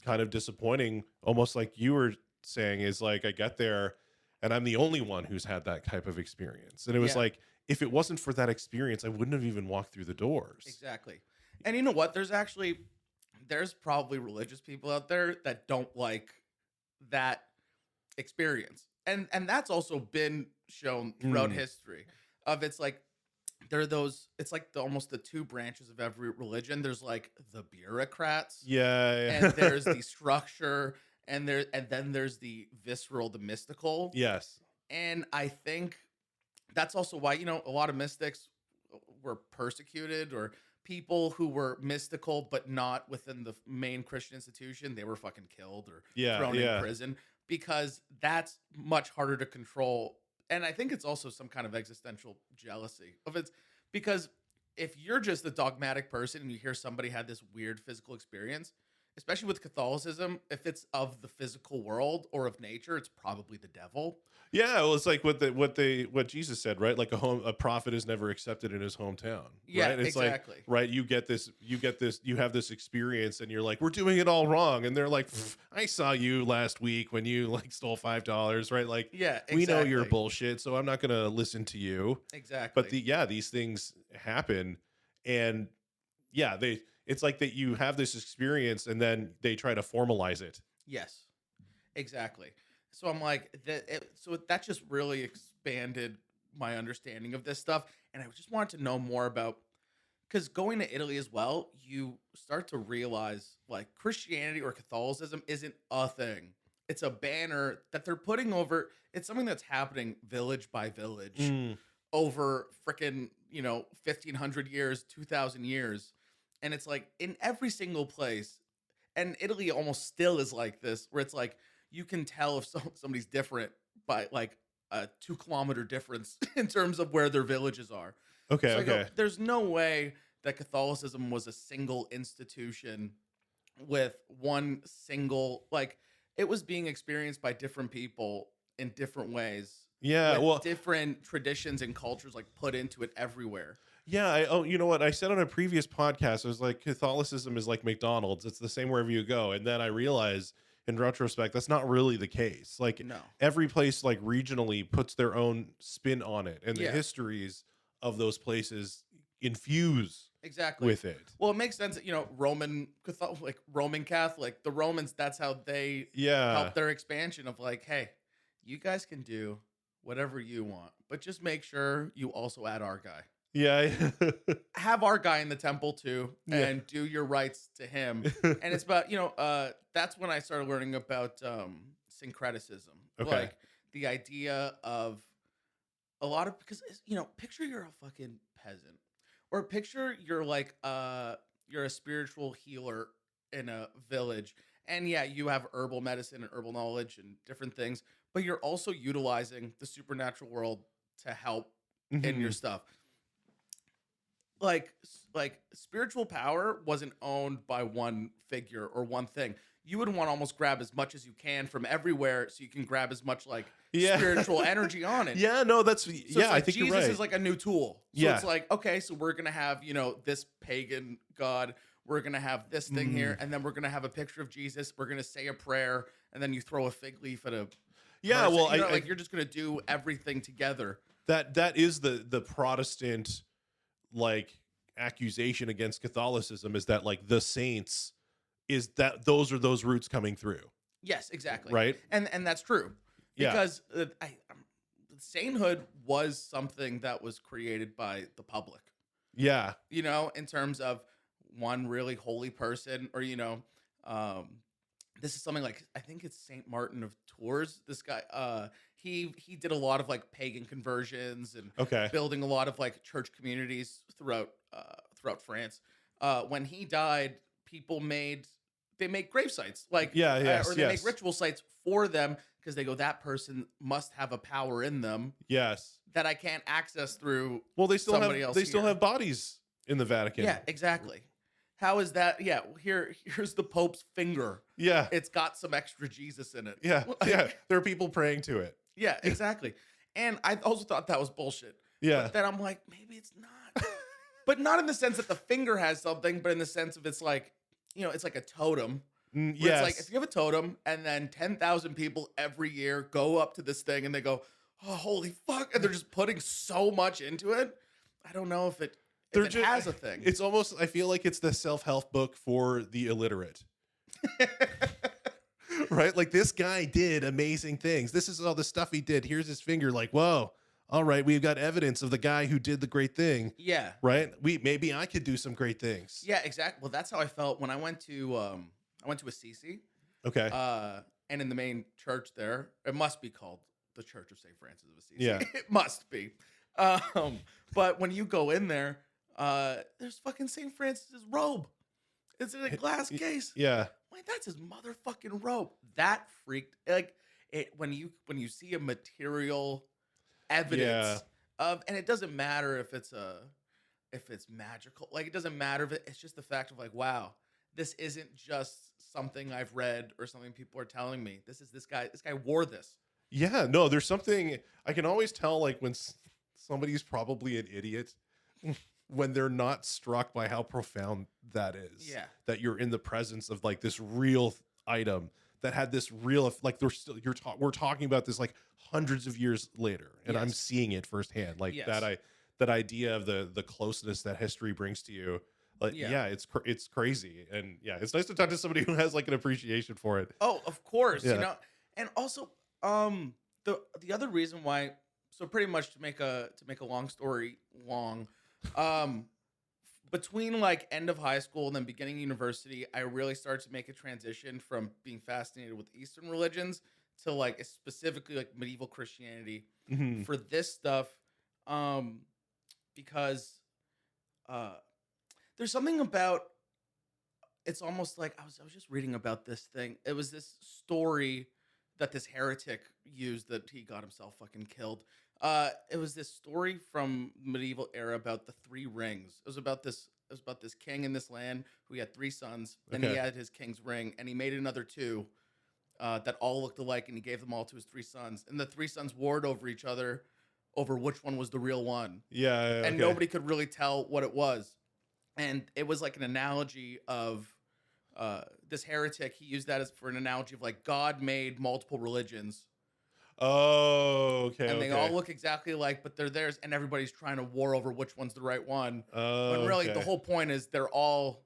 kind of disappointing, almost like you were saying, is like I get there and I'm the only one who's had that type of experience. And it was like, if it wasn't for that experience, I wouldn't have even walked through the doors. Exactly. And you know what? There's probably religious people out there that don't like that experience. And that's also been shown throughout history of, it's like, there are those, it's like almost the two branches of every religion. There's like the bureaucrats. Yeah. And there's the structure, and then there's the visceral, the mystical. Yes. And I think that's also why, you know, a lot of mystics were persecuted, or people who were mystical but not within the main Christian institution, they were fucking killed or thrown in prison, because that's much harder to control. And I think it's also some kind of existential jealousy of it, because if you're just a dogmatic person and you hear somebody had this weird physical experience, especially with Catholicism, if it's of the physical world or of nature, it's probably the devil. Yeah, well, it's like what Jesus said, right? Like a prophet is never accepted in his hometown, Yeah, right? It's exactly. like, right, you have this experience, and you're like, we're doing it all wrong, and they're like, I saw you last week when you like stole $5, right? Like, Yeah, we know exactly. you're bullshit, so I'm not gonna listen to you. Exactly. But these things happen, and yeah, it's like that you have this experience, and then they try to formalize it. Yes, exactly. So I'm like so that just really expanded my understanding of this stuff, and I just wanted to know more about, because going to Italy as well, you start to realize like Christianity or Catholicism isn't a thing. It's a banner that they're putting over. It's something that's happening village by village over freaking 1,500 years, 2,000 years, and it's like in every single place. And Italy almost still is like this, where it's like you can tell if somebody's different by like a 2 kilometer difference in terms of where their villages are. Okay, So I go, okay. there's no way that Catholicism was a single institution with one single, like, it was being experienced by different people in different ways. Yeah, with well, different traditions and cultures like put into it everywhere. yeah, you know what? I said on a previous podcast, I was like, Catholicism is like McDonald's. It's the same wherever you go. And then I realized in retrospect, that's not really the case. Like No. every place, like regionally, puts their own spin on it. And the Yeah. histories of those places infuse Exactly. with it. Well, it makes sense that, Roman Catholic, the Romans, that's how they Yeah. help their expansion of like, hey, you guys can do whatever you want, but just make sure you also add our guy. Yeah. Have our guy in the temple too, Yeah. and do your rights to him. And it's about, that's when I started learning about syncretism. Okay. Like the idea of a lot of, because, picture you're a fucking peasant, or picture you're like, you're a spiritual healer in a village. And yeah, you have herbal medicine and herbal knowledge and different things, but you're also utilizing the supernatural world to help in your Mhm. stuff. Like spiritual power wasn't owned by one figure or one thing. You would want to almost grab as much as you can from everywhere, so you can grab as much like Yeah. spiritual energy on it. Yeah, no, that's So it's yeah, I like think Jesus you're right. is like a new tool. So Yeah. it's like, okay, so we're gonna have, this pagan god, we're gonna have this thing here, and then we're gonna have a picture of Jesus, we're gonna say a prayer, and then you throw a fig leaf at a Yeah, person. well, like you're just gonna do everything together. that is the Protestant like accusation against Catholicism, is that like the saints, is that those are those roots coming through, Yes, exactly. right? And that's true. Yeah. Because sainthood was something that was created by the public, Yeah. in terms of one really holy person, or, this is something like, I think it's Saint Martin of Tours. This guy, he did a lot of like pagan conversions and Okay. building a lot of like church communities throughout France. When he died, people make grave sites, like, Yeah, yes, or they yes. make ritual sites for them, because they go, that person must have a power in them Yes. that I can't access through. Well, they still Somebody else still here. have bodies in the Vatican. Yeah, exactly. How is that? Yeah, here's the Pope's finger. Yeah. It's got some extra Jesus in it. Yeah. Like, Yeah. There are people praying to it. yeah, exactly. And I also thought that was bullshit. Yeah. But then I'm like, maybe it's not. But not in the sense that the finger has something, but in the sense of it's like, it's like a totem. Where Yes. It's like if you have a totem and then 10,000 people every year go up to this thing and they go, oh, holy fuck. And they're just putting so much into it. I don't know if it has a thing. It's almost, I feel like it's the self-help book for the illiterate. Right? Like, this guy did amazing things. This is all the stuff he did. Here's his finger. Like, whoa. All right, we've got evidence of the guy who did the great thing. Yeah. Right? Maybe I could do some great things. Yeah, exactly. Well, that's how I felt when I went to Assisi. Okay. And in the main church there, it must be called the Church of St. Francis of Assisi. Yeah. It must be. But when you go in there, there's fucking St. Francis's robe. It's in a glass case. Yeah. Wait, that's his motherfucking robe. That freaked, like, it when you see a material evidence of, and it doesn't matter if it's magical. Like, it doesn't matter if it's just the fact of like, wow, this isn't just something I've read or something people are telling me. This guy wore this. Yeah, no, there's something I can always tell, like when somebody's probably an idiot when they're not struck by how profound that is. Yeah. That you're in the presence of like this real item that had this real, like we're talking about this like hundreds of years later, and I'm Yes. seeing it firsthand. Like Yes. that idea of the closeness that history brings to you. Like, yeah, it's crazy. And yeah, it's nice to talk to somebody who has like an appreciation for it. Oh, of course. Yeah. You know, and also the other reason why, so pretty much to make a long story long, between like end of high school and then beginning university, I really started to make a transition from being fascinated with Eastern religions to like specifically like medieval Christianity Mhm. for this stuff, because there's something about, it's almost like I was just reading about this thing. It was this story that this heretic used that he got himself fucking killed. It was this story from medieval era about the three rings. It was about this king in this land who had three sons. Then he Okay. had his king's ring, and he made another two that all looked alike, and he gave them all to his three sons. And the three sons warred over each other over which one was the real one. Yeah, And okay. nobody could really tell what it was. And it was like an analogy of this heretic. He used that as for an analogy of like God made multiple religions, Oh, okay. and they okay. all look exactly alike, but they're theirs, and everybody's trying to war over which one's the right one. Oh, When really the okay. whole point is they're all.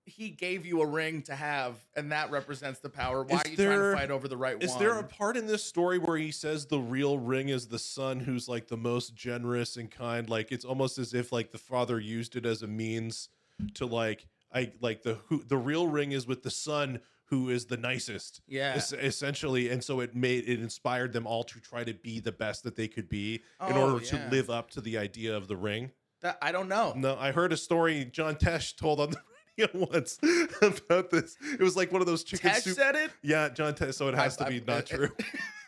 He gave you a ring to have, and that represents the power. Why Is are you trying there- to fight over the right Is one? there a part in this story where he says the real ring is the son who's like the most generous and kind? Like it's almost as if like the father used it as a means to like the real ring is with the son who is the nicest. Yeah. Essentially, and so it inspired them all to try to be the best that they could be in Oh, order yeah. to live up to the idea of the ring. That I don't know. No, I heard a story John Tesh told on the radio once about this. It was like one of those chicken Tesh soup. said it. Yeah, John Tesh. So it has to be not true.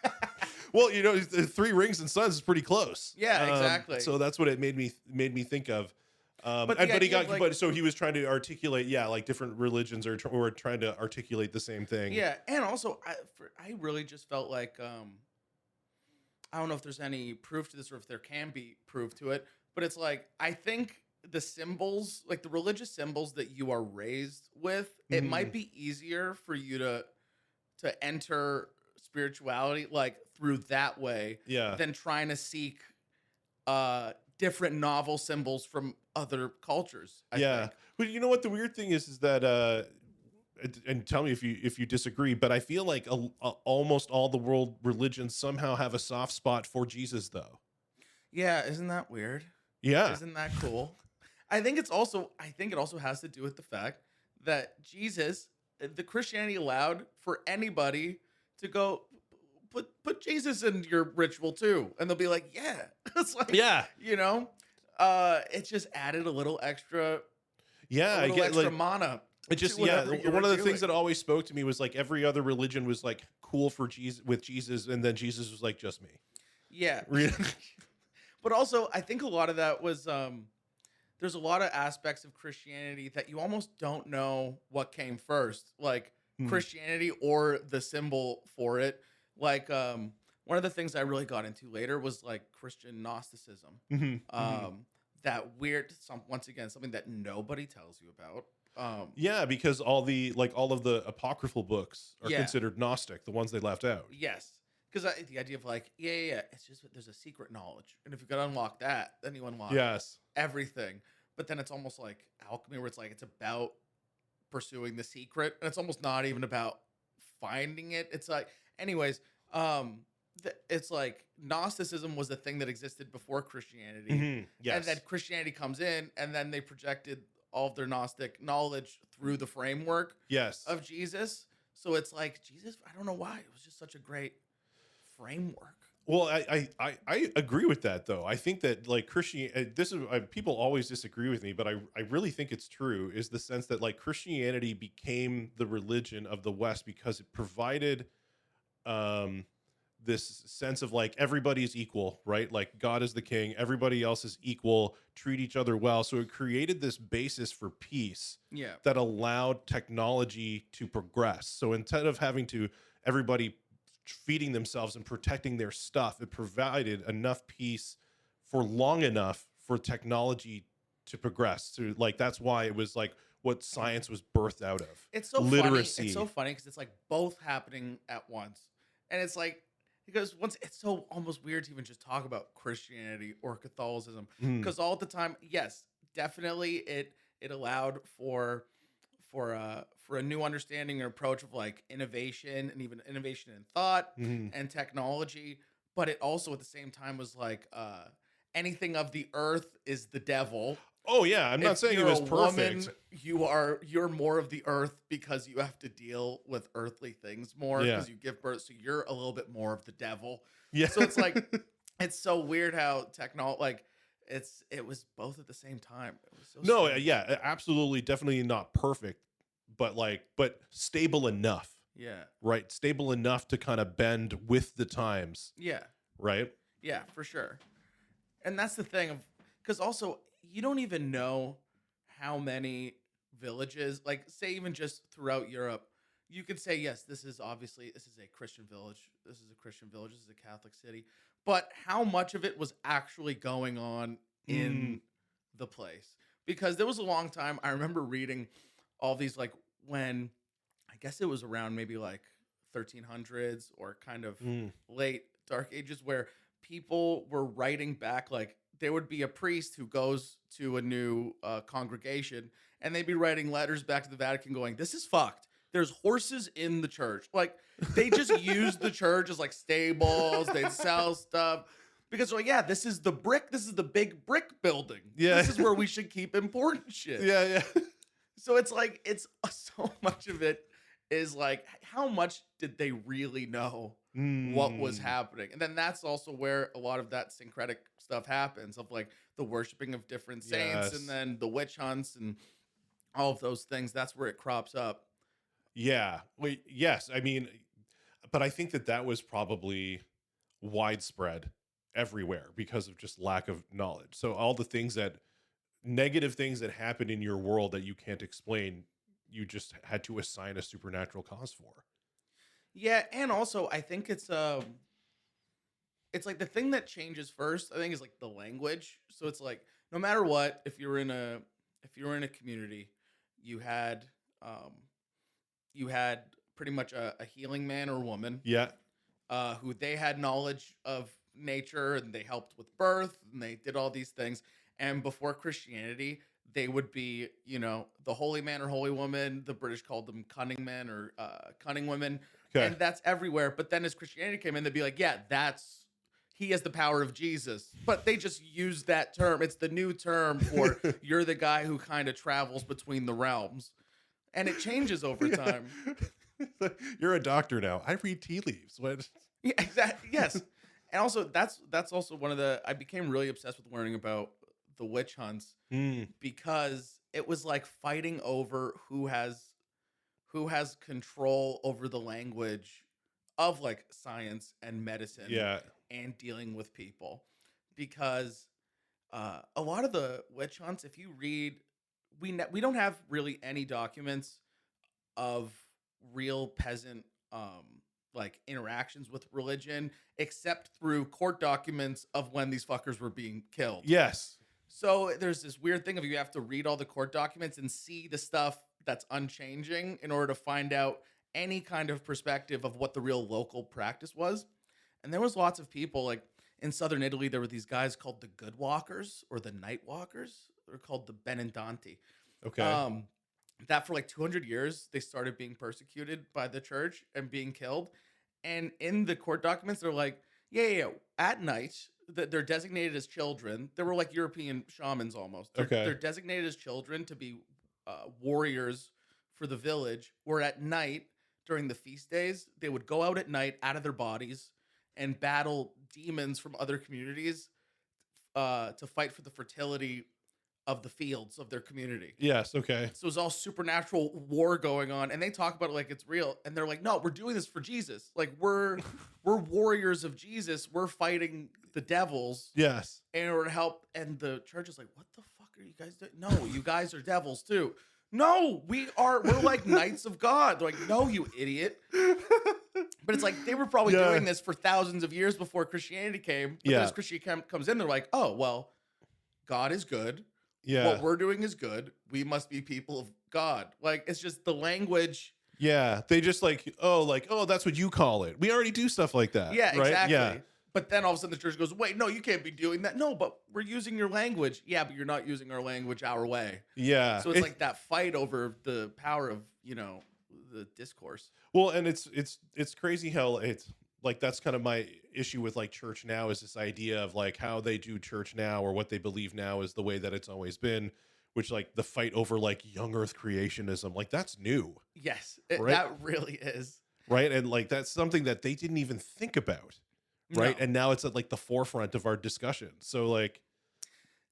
uh, Well, you know, the three rings and sons is pretty close. Yeah, exactly. So that's what it made me think of. But But the he idea got, of, like- but so he was trying to articulate, yeah, like different religions are trying to articulate the same thing. Yeah, and also I really just felt like I don't know if there's any proof to this or if there can be proof to it, but it's like I think the symbols, like the religious symbols that you are raised with, it Mhm. might be easier for you to enter spirituality like through that way Yeah. than trying to seek different novel symbols from other cultures. I Yeah. think. But you know what the weird thing is that and tell me if you disagree, but I feel like almost all the world religions somehow have a soft spot for Jesus though. Yeah, isn't that weird? Yeah. Isn't that cool? I think it also has to do with the fact that Jesus, the Christianity allowed for anybody to go put Jesus in your ritual too, and they'll be like, yeah, it's like, Yeah. you know, it just added a little extra, Yeah, a I little get extra like mana. it just to yeah, whatever you one were of the things doing. that always spoke to me was like every other religion was like cool for Jesus with Jesus, and then Jesus was like just me. Yeah, Really? but also I think a lot of that was there's a lot of aspects of Christianity that you almost don't know what came first, like Hmm. Christianity or the symbol for it. Like one of the things I really got into later was like Christian Gnosticism. Mhm, That weird, once again, something that nobody tells you about. Yeah, because all of the apocryphal books are Yeah. considered Gnostic, the ones they left out. Yes, because the idea of like, yeah, it's just there's a secret knowledge, and if you can unlock that, then you unlock Yes. everything. But then it's almost like alchemy, where it's like it's about pursuing the secret, and it's almost not even about finding it. It's like, anyways, it's like Gnosticism was the thing that existed before Christianity, Mhm, yes. and then Christianity comes in, and then they projected all of their Gnostic knowledge through the framework Yes. of Jesus. So it's like Jesus. I don't know why it was just such a great framework. Well, I agree with that though. I think that like people always disagree with me, but I really think it's true. Is the sense that like Christianity became the religion of the West because it provided this sense of like everybody's equal, right? Like God is the king, everybody else is equal, treat each other well. So it created this basis for peace Yeah. that allowed technology to progress. So instead of having to everybody feeding themselves and protecting their stuff, it provided enough peace for long enough for technology to progress. To like that's why it was like what science was birthed out of. It's so Literacy. funny. It's so funny because it's like both happening at once, and it's like because once it's so almost weird to even just talk about Christianity or Catholicism Mm. because all the time, yes, definitely it allowed for a new understanding or approach of like innovation and even innovation in thought Mhm. and technology, but it also at the same time was like anything of the earth is the devil. Oh yeah, I'm not If saying it you're was a perfect. woman, you're more of the earth because you have to deal with earthly things more Yeah. because you give birth, so you're a little bit more of the devil. Yeah. So it's like it's so weird how technology like it was both at the same time. It was so no, strange. yeah, absolutely, definitely not perfect, but stable enough, Yeah. right? Stable enough to kind of bend with the times, Yeah. right? Yeah, for sure. And that's the thing of because also you don't even know how many villages, like say even just throughout Europe, you could say yes, this is a Christian village. This is a Christian village. This is a Catholic city. But how much of it was actually going on in the place? Because there was a long time I remember reading all these like when I guess it was around maybe like 1300s or kind of Mm. late dark ages where people were writing back like there would be a priest who goes to a new congregation and they'd be writing letters back to the Vatican going, this is fucked, there's horses in the church. Like they just used the church as like stables, they'd sell stuff because they're like, yeah, this is the big brick building, Yeah. this is where we should keep important shit. Yeah, yeah. So it's like it's so much of it is like how much did they really know what was Mm. happening? And then that's also where a lot of that syncretic stuff happens of like the worshiping of different saints Yes. and then the witch hunts and all of those things. That's where it crops up. Yeah. Wait, yes. I mean, but I think that was probably widespread everywhere because of just lack of knowledge. So all the negative things that happen in your world that you can't explain, you just had to assign a supernatural cause for. Yeah, and also I think it's like the thing that changes first, I think is like the language. So it's like no matter what, if you were in a community, you had you had pretty much a healing man or woman Yeah. who they had knowledge of nature and they helped with birth and they did all these things. And before Christianity, they would be, the holy man or holy woman. The British called them cunning men or cunning women. Okay. And that's everywhere. But then as Christianity came in, they'd be like, yeah, he has the power of Jesus. But they just use that term. It's the new term for you're the guy who kind of travels between the realms. And it changes over time. You're a doctor now. I read tea leaves. What? Yeah, exactly. Yes. And also that's also one of I became really obsessed with learning about the witch hunts Mm. because it was like fighting over who has control over the language of like science and medicine Yeah. and dealing with people. Because a lot of the witch hunts, if you read, we don't have really any documents of real peasant like interactions with religion except through court documents of when these fuckers were being killed. Yes. So there's this weird thing of you have to read all the court documents and see the stuff that's unchanging in order to find out any kind of perspective of what the real local practice was. And there was lots of people like in southern Italy, there were these guys called the Good Walkers or the Night Walkers. They're called the Benandanti. Okay. That for like 200 years, they started being persecuted by the church and being killed. And in the court documents, they're like, yeah. At night, they're designated as children. They were like European shamans almost. They're designated as children to be warriors for the village, where at night, during the feast days, they would go out at night out of their bodies and battle demons from other communities to fight for the fertility of the fields of their community. Yes. Okay. So it's all supernatural war going on, and they talk about it like it's real. And they're like, "No, we're doing this for Jesus. Like we're warriors of Jesus. We're fighting the devils Yes. in order to help." And the church is like, "What the fuck are you guys doing? No, you guys are devils too. No, we're like knights of God." They're like, "No, you idiot." But it's like they were probably doing this for thousands of years before Christianity came. But then as Christianity comes in, they're like, "Oh well, God is good. Yeah. What we're doing is good. We must be people of God." Like it's just the language. Yeah. They just like, oh, that's what you call it. We already do stuff like that. Yeah, right? exactly. Yeah. But then all of a sudden the church goes, "Wait, no, you can't be doing that." No, but we're using your language. Yeah, but you're not using our language our way. Yeah. So it's like that fight over the power of, the discourse. Well, and it's crazy how it's like that's kind of my issue with like church now is this idea of like how they do church now or what they believe now is the way that it's always been, which like the fight over like young earth creationism, like that's new. Yes, right? That really is. Right. And like that's something that they didn't even think about. Right. No. And now it's at like the forefront of our discussion. So like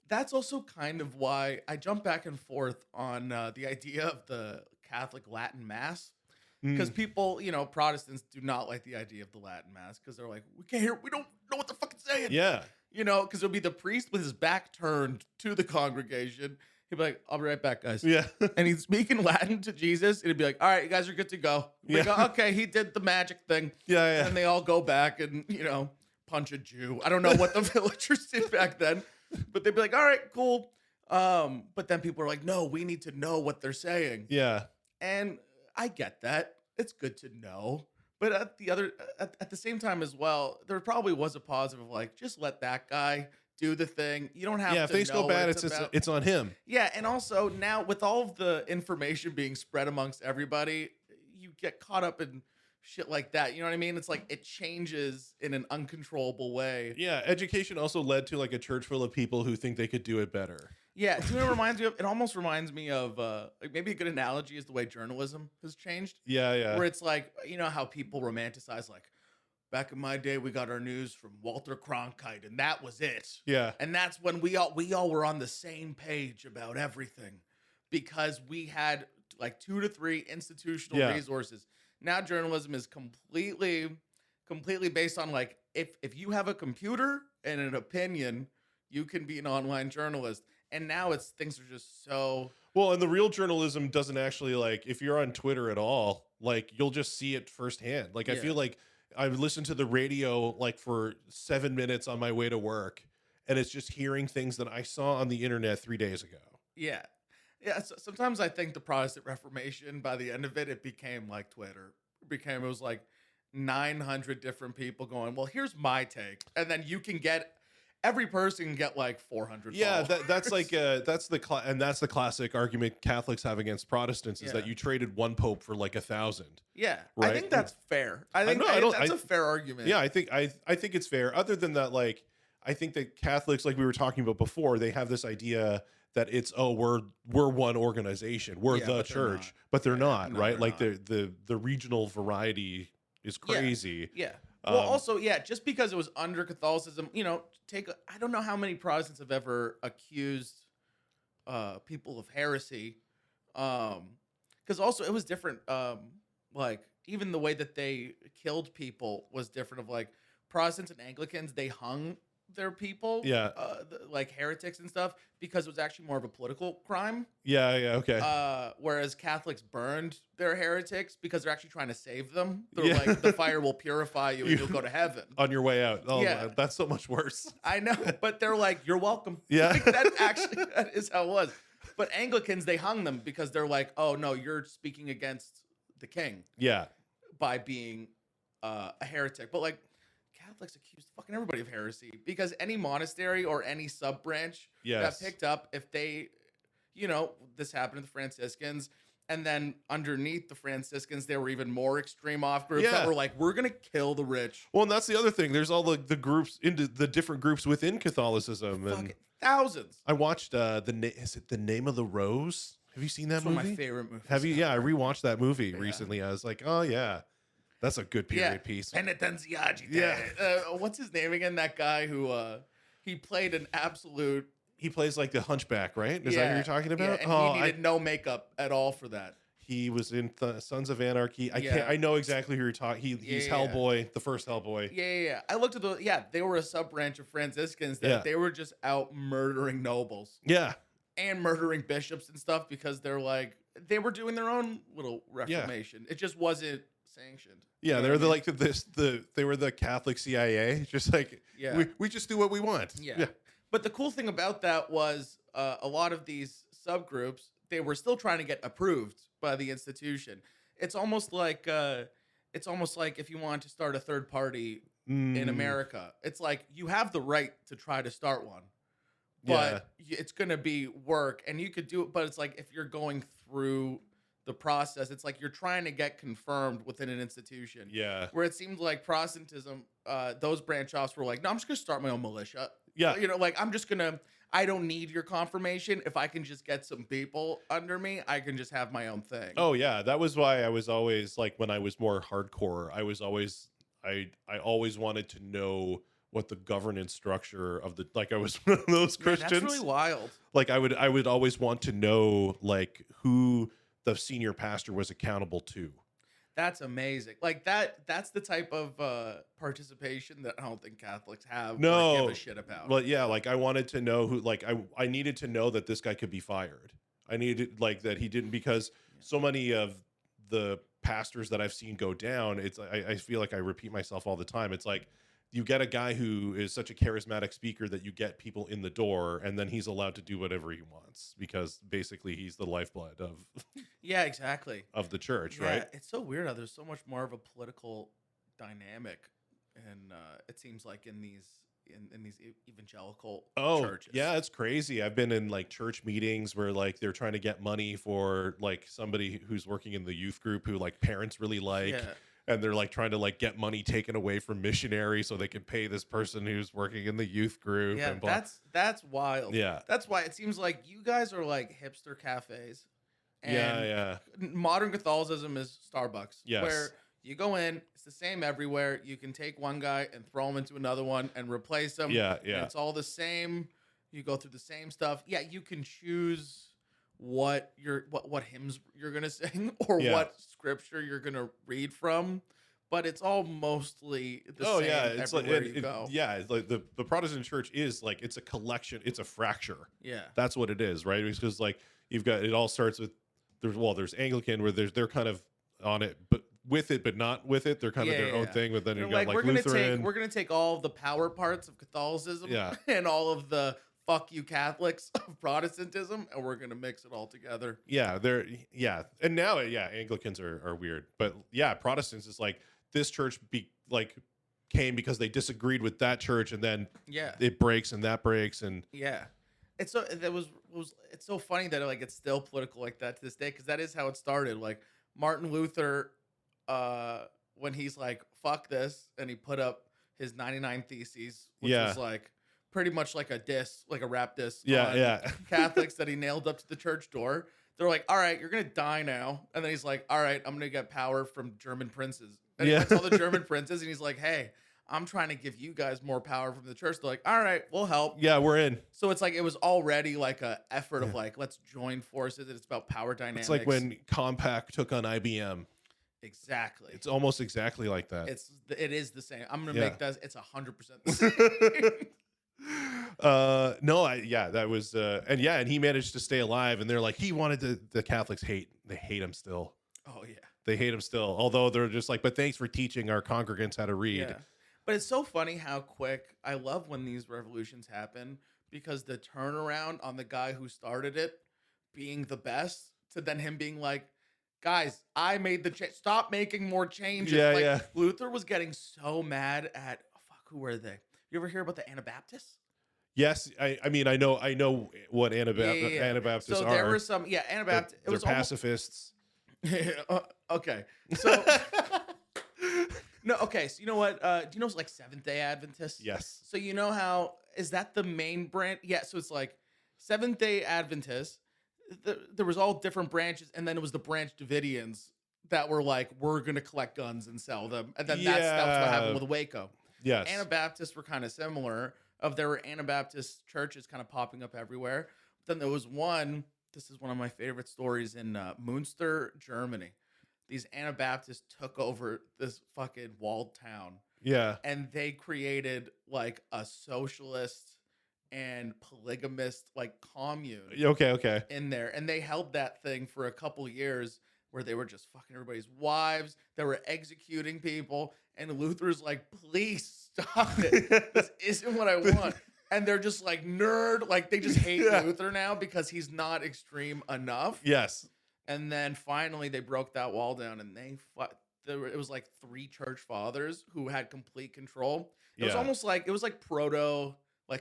that's also kind of why I jump back and forth on the idea of the Catholic Latin Mass. Because people, Protestants do not like the idea of the Latin Mass because they're like, we can't hear, we don't know what they're fucking saying. Yeah. Because it'll be the priest with his back turned to the congregation. He'd be like, "I'll be right back, guys." Yeah. And he's speaking Latin to Jesus. And he'd be like, "All right, you guys are good to go." Like, Yeah. "Okay, he did the magic thing." Yeah. And then they all go back and, punch a Jew. I don't know what the villagers did back then, but they'd be like, "All right, cool." But then people are like, "No, we need to know what they're saying." Yeah. And I get that. It's good to know. But at the same time as well, there probably was a positive of like, just let that guy do the thing. You don't have to. Yeah, if things go bad, it's on him. Yeah, and also now with all of the information being spread amongst everybody, you get caught up in shit like that. You know what I mean? It's like it changes in an uncontrollable way. Yeah, education also led to like a church full of people who think they could do it better. Yeah, do you know what it reminds me of? It almost reminds me of like maybe a good analogy is the way journalism has changed. Yeah. Where it's like, how people romanticize like back in my day we got our news from Walter Cronkite and that was it. Yeah. And that's when we all were on the same page about everything because we had like 2 to 3 institutional resources. Now journalism is completely based on like if you have a computer and an opinion, you can be an online journalist. And now things are just so well, and the real journalism doesn't actually like if you're on Twitter at all, like you'll just see it firsthand. Like I feel like I've listened to the radio like for 7 minutes on my way to work, and it's just hearing things that I saw on the internet 3 days ago. Yeah. So sometimes I think the Protestant Reformation, by the end of it, it became like Twitter. It was like 900 different people going, "Well, here's my take," and then every person can get like 400. Yeah, that's like that's the classic argument Catholics have against Protestants is that you traded one pope for like 1,000. Yeah, right? I think that's fair. I think that's a fair argument. Yeah, I think it's fair. Other than that, like I think that Catholics, like we were talking about before, they have this idea that it's we're one organization, we're the church, but they're not, right? Like the regional variety is crazy. Yeah. Well, also, just because it was under Catholicism, I don't know how many Protestants have ever accused people of heresy. Because also it was different. Like even the way that they killed people was different. Of like Protestants and Anglicans, they hung their people, like heretics and stuff, because it was actually more of a political crime. Okay. Whereas Catholics burned their heretics because they're actually trying to save them. They're like, the fire will purify you and you'll go to heaven on your way out. Oh, that's so much worse. I know, but they're like, "You're welcome." Yeah, like, that is how it was. But Anglicans, they hung them because they're like, "Oh no, you're speaking against the king." Yeah, by being a heretic, but like. Catholics accused fucking everybody of heresy because any monastery or any sub branch that picked up, if they, this happened to the Franciscans, and then underneath the Franciscans, there were even more extreme off groups that were like, "We're gonna kill the rich." Well, and that's the other thing. There's all the groups into the different groups within Catholicism, and thousands. I watched is it The Name of the Rose? Have you seen that movie? One of my favorite movies. Have you? Yeah, I rewatched that movie recently. I was like, oh yeah. That's a good period piece. Penitenziagite. What's his name again? That guy who he played an absolute He plays like the Hunchback, right? Is that who you're talking about? Yeah, and he needed no makeup at all for that. He was in Sons of Anarchy. I know exactly who you're talking. He's Hellboy, the first Hellboy. Yeah. I looked at they were a sub branch of Franciscans that they were just out murdering nobles. Yeah. And murdering bishops and stuff because they're like, they were doing their own little reformation. It just wasn't sanctioned. Yeah, they were they were the Catholic CIA. Just like, we just do what we want. Yeah. But the cool thing about that was a lot of these subgroups, they were still trying to get approved by the institution. It's almost like if you want to start a third party in America, it's like you have the right to try to start one, but it's going to be work, and you could do it. But it's like if you're going through the process, it's like you're trying to get confirmed within an institution. Yeah. Where it seemed like Protestantism, those branch offs were like, no, I'm just going to start my own militia. Yeah. Like I don't need your confirmation. If I can just get some people under me, I can just have my own thing. Oh yeah. That was why I was always like, when I was more hardcore, I always wanted to know what the governance structure of I was one of those Christians. That's really wild. Like I would always want to know like who the senior pastor was accountable to. That's amazing. Like that's the type of participation that I don't think Catholics have no, or give a shit about. Well, yeah, like I wanted to know who, like I needed to know that this guy could be fired. I needed like that he didn't, because so many of the pastors that I've seen go down, I feel like I repeat myself all the time. It's like you get a guy who is such a charismatic speaker that you get people in the door, and then he's allowed to do whatever he wants because basically he's the lifeblood of exactly of the church, right? It's so weird how there's so much more of a political dynamic, and it seems like in these evangelical churches. Yeah, it's crazy. I've been in like church meetings where like they're trying to get money for like somebody who's working in the youth group who like parents really like. Yeah. And they're like trying to like get money taken away from missionaries so they can pay this person who's working in the youth group. Yeah, and blah. That's wild. Yeah, that's why it seems like you guys are like hipster cafes. And modern Catholicism is Starbucks. Yes. Where you go in, it's the same everywhere. You can take one guy and throw him into another one and replace him. Yeah. It's all the same. You go through the same stuff. Yeah, you can choose what hymns you're gonna sing or what scripture you're gonna read from, but it's all mostly the same everywhere you go. It's like the Protestant church is like, it's a collection, it's a fracture. Yeah, that's what it is, right? Because like you've got, it all starts with there's Anglican where they're kind of on it, but with it, but not with it. They're kind of their own thing. But then you got like Lutheran. We're gonna take all of the power parts of Catholicism and all of the fuck you Catholics of Protestantism, and we're gonna mix it all together. And now Anglicans are weird, but Protestants is like, this church came because they disagreed with that church, and then it breaks and that breaks, and it's so funny that like it's still political like that to this day, because that is how it started. Like Martin Luther, when he's like fuck this, and he put up his 99 Theses, which was like pretty much like a diss, like a rap diss on Catholics that he nailed up to the church door. They're like, all right, you're going to die now. And then he's like, all right, I'm going to get power from German princes. And he went to all the German princes, and he's like, hey, I'm trying to give you guys more power from the church. They're like, all right, we'll help. Yeah, we're in. So it's like, it was already like a effort of like, let's join forces. It's about power dynamics. It's like when Compaq took on IBM. Exactly. It's almost exactly like that. It is the same. I'm going to make that. It's 100% the same. That was and he managed to stay alive, and they're like, he wanted the Catholics hate him still. Oh yeah, they hate him still, although they're just like, but thanks for teaching our congregants how to read. But it's so funny how quick, I love when these revolutions happen, because the turnaround on the guy who started it being the best to then him being like, guys, I made the change, stop making more changes. Luther was getting so mad at who were they? You ever hear about the Anabaptists? Yes, I mean I know what Anabaptists are. So there were some Anabaptists. They're pacifists. Okay, so no, okay. So you know what? Do you know like Seventh-day Adventists? Yes. So you know how is that the main branch? Yeah. So it's like Seventh-day Adventists. There was all different branches, and then it was the branch Davidians that were like, we're gonna collect guns and sell them, and then that was what happened with Waco. Yes. Anabaptists were kind of similar. of there were Anabaptist churches kind of popping up everywhere. But then there was one. This is one of my favorite stories in Münster, Germany. These Anabaptists took over this fucking walled town, Yeah. and they created like a socialist and polygamist like commune Okay. in there, and they held that thing for a couple years where they were just fucking everybody's wives. They were executing people, and Luther's like, please stop it. This isn't what I want. And they're just like nerd, like they just hate Luther now because he's not extreme enough. Yes. And then finally they broke that wall down, and it was like 3 church fathers who had complete control. It was almost like it was like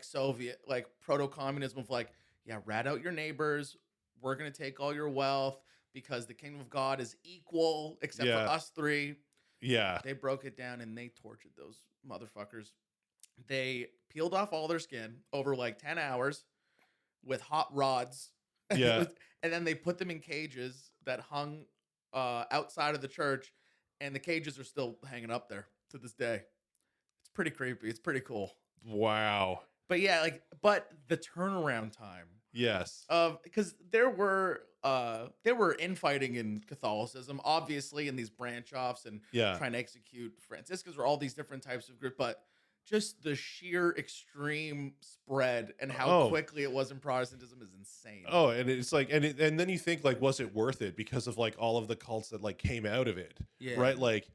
Soviet, like proto communism of like, yeah, rat out your neighbors. We're gonna take all your wealth because the kingdom of God is equal, except for us 3. Yeah. They broke it down and they tortured those motherfuckers. They peeled off all their skin over like 10 hours with hot rods. Yeah. And then they put them in cages that hung outside of the church, and the cages are still hanging up there to this day. It's pretty creepy. It's pretty cool. Wow. But yeah, but the turnaround time. Yes. Because there were infighting in Catholicism, obviously, in these branch offs and trying to execute Franciscans or all these different types of groups, but just the sheer extreme spread and how quickly it was in Protestantism is insane. Oh, and it's like, and then you think like, was it worth it because of like all of the cults that like came out of it, right? Like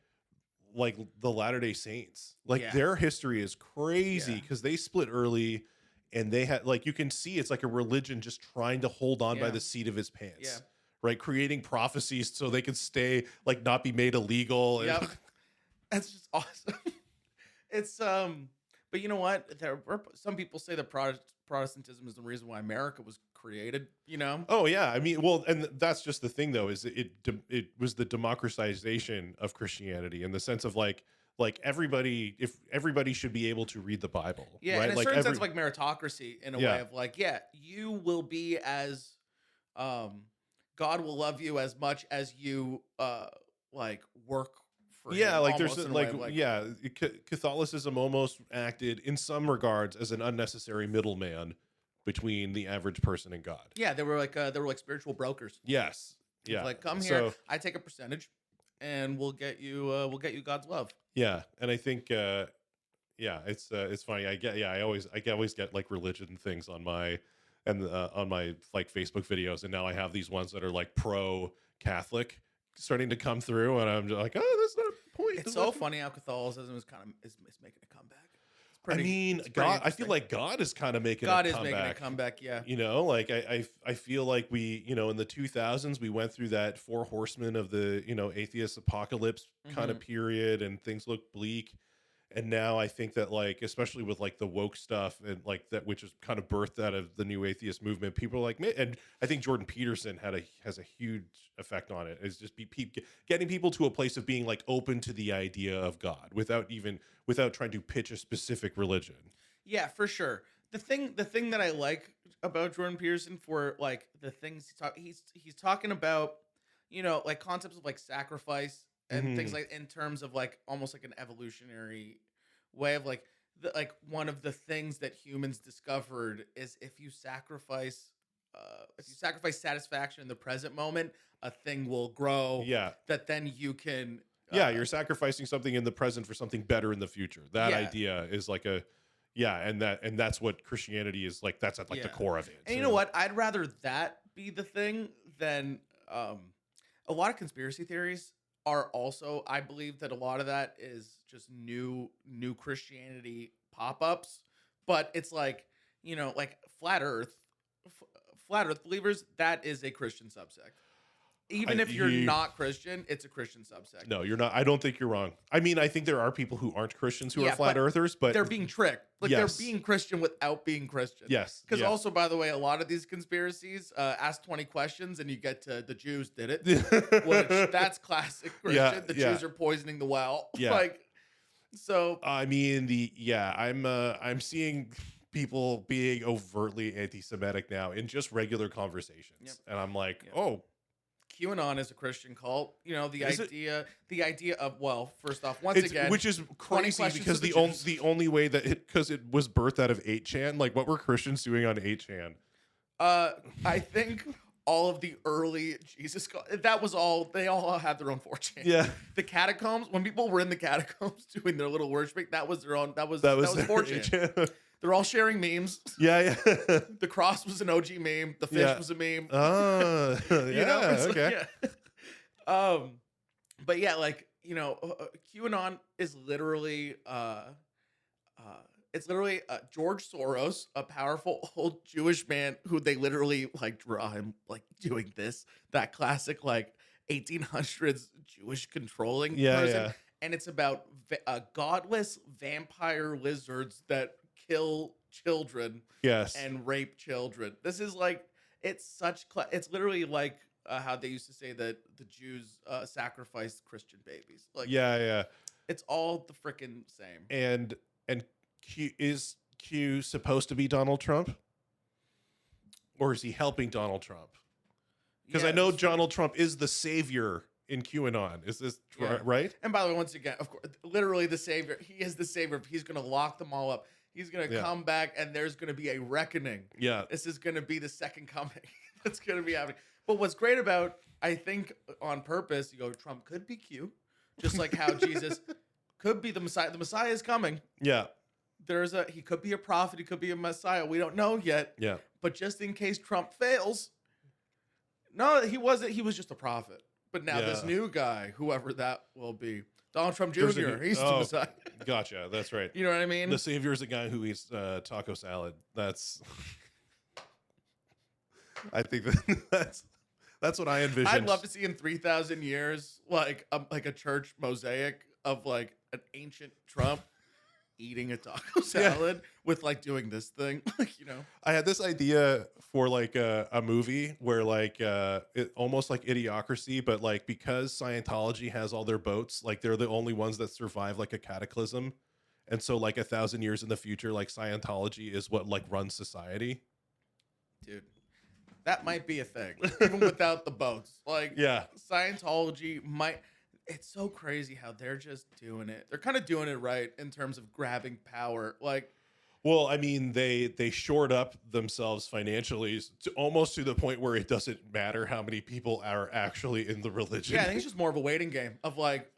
the Latter-day Saints, like their history is crazy because they split early, and they had like, you can see it's like a religion just trying to hold on by the seat of his pants, right? Creating prophecies so they could stay like not be made illegal. Yep. That's just awesome. It's but you know what? There were some people say that Protestantism is the reason why America was created. You know? Oh yeah, I mean, well, and that's just the thing though, is it was the democratization of Christianity in the sense of like everybody should be able to read the Bible. Yeah, right? in a certain sense, like meritocracy in a way of like, you will be as God will love you as much as you like work. Like there's Catholicism almost acted in some regards as an unnecessary middleman between the average person and God. Yeah, they were like spiritual brokers. Yes. Yeah. Like, come here, I take a percentage, and we'll get you God's love. Yeah, and I think it's funny. I always get like religion things on my like Facebook videos, and now I have these ones that are like pro Catholic starting to come through, and I'm just like, oh, that's not a point. It's so funny how Catholicism is making a comeback. I mean, God, I feel like God is kind of making a comeback. Yeah. You know, like I feel like we, in the 2000s, we went through that 4 horsemen of the, atheist apocalypse kind of period, and things look bleak. And now I think that, like, especially with like the woke stuff and like that, which is kind of birthed out of the new atheist movement, people are like, and I think Jordan Peterson has a huge effect on it. Is just getting people to a place of being like open to the idea of God without trying to pitch a specific religion. Yeah, for sure. The thing that I like about Jordan Peterson, for like the things he's talking about, like concepts of like sacrifice and things like, in terms of like almost like an evolutionary way of like one of the things that humans discovered is if you sacrifice satisfaction in the present moment, a thing will grow. Yeah. That then you can. You're sacrificing something in the present for something better in the future. That idea is like and that's what Christianity is like. That's at like the core of it. And you know what? I'd rather that be the thing than a lot of conspiracy theories are also, I believe that a lot of that is just new Christianity pop-ups, but it's like, like flat earth believers, that is a Christian subsect. Even if you're not Christian, it's a Christian subsect. No, you're not. I don't think you're wrong. I mean, I think there are people who aren't Christians who are flat earthers, but they're being tricked. Like they're being Christian without being Christian. Yes. Because also, by the way, a lot of these conspiracies ask 20 questions and you get to the Jews did it, which that's classic Christian. The Jews are poisoning the well. Yeah. So I mean, I'm seeing people being overtly anti-Semitic now in just regular conversations, and I'm like, QAnon is a Christian cult. You know, Is it? the idea of, well, first off, once again, Which is 20 crazy questions because to the the only Jews. the only way that because it was birthed out of 8chan. Like, what were Christians doing on 8chan? I think all of the early that was all. They all had their own 4chan. Yeah, The catacombs, when people were in the catacombs doing their little worshiping, that was their own. That was their 4chan. 8chan. They're all sharing memes. Yeah, yeah. The cross was an OG meme. The fish Yeah. was a meme. Yeah, You know, it's like, okay. yeah. But yeah, like, you know, QAnon is literally it's literally George Soros, a powerful old Jewish man who they literally like draw him like doing this, that classic like 1800s Jewish controlling Yeah, person. yeah. And it's about godless vampire lizards that kill children Yes. and rape children. This is like, it's such it's literally like how they used to say that the Jews sacrificed Christian babies. Like, Yeah. it's all the freaking same. And is Q supposed to be Donald Trump? Or is he helping Donald Trump? Because I know Donald Trump is the savior in QAnon. Is this right? And by the way, once again, of course, literally the savior. He is the savior. He's going to lock them all up. He's going to come back, and there's going to be a reckoning. Yeah. This is going to be the second coming that's going to be happening. But what's great about, I think, on purpose, you go, Trump could be Q, just like how Jesus could be the Messiah. The Messiah is coming. Yeah. He could be a prophet. He could be a Messiah. We don't know yet. Yeah. But just in case Trump fails, no, he wasn't. He was just a prophet. But now this new guy, whoever that will be, Donald Trump Jr., he's the Messiah. Gotcha. That's right. You know what I mean? The savior is a guy who eats taco salad. That's. I think that's what I envision. I'd love to see in 3,000 years, like a church mosaic of like an ancient Trump eating a taco salad with like doing this thing, like, you know. I had this idea for like a movie where like it almost like Idiocracy, but like because Scientology has all their boats, like they're the only ones that survive like a cataclysm, and so like 1,000 years in the future, like Scientology is what like runs society. Dude, that might be a thing, even without the boats. Like, Scientology might. It's so crazy how they're just doing it. They're kind of doing it right in terms of grabbing power. Like, well, I mean, they shored up themselves financially to almost to the point where it doesn't matter how many people are actually in the religion. yeah, I think it's just more of a waiting game of like,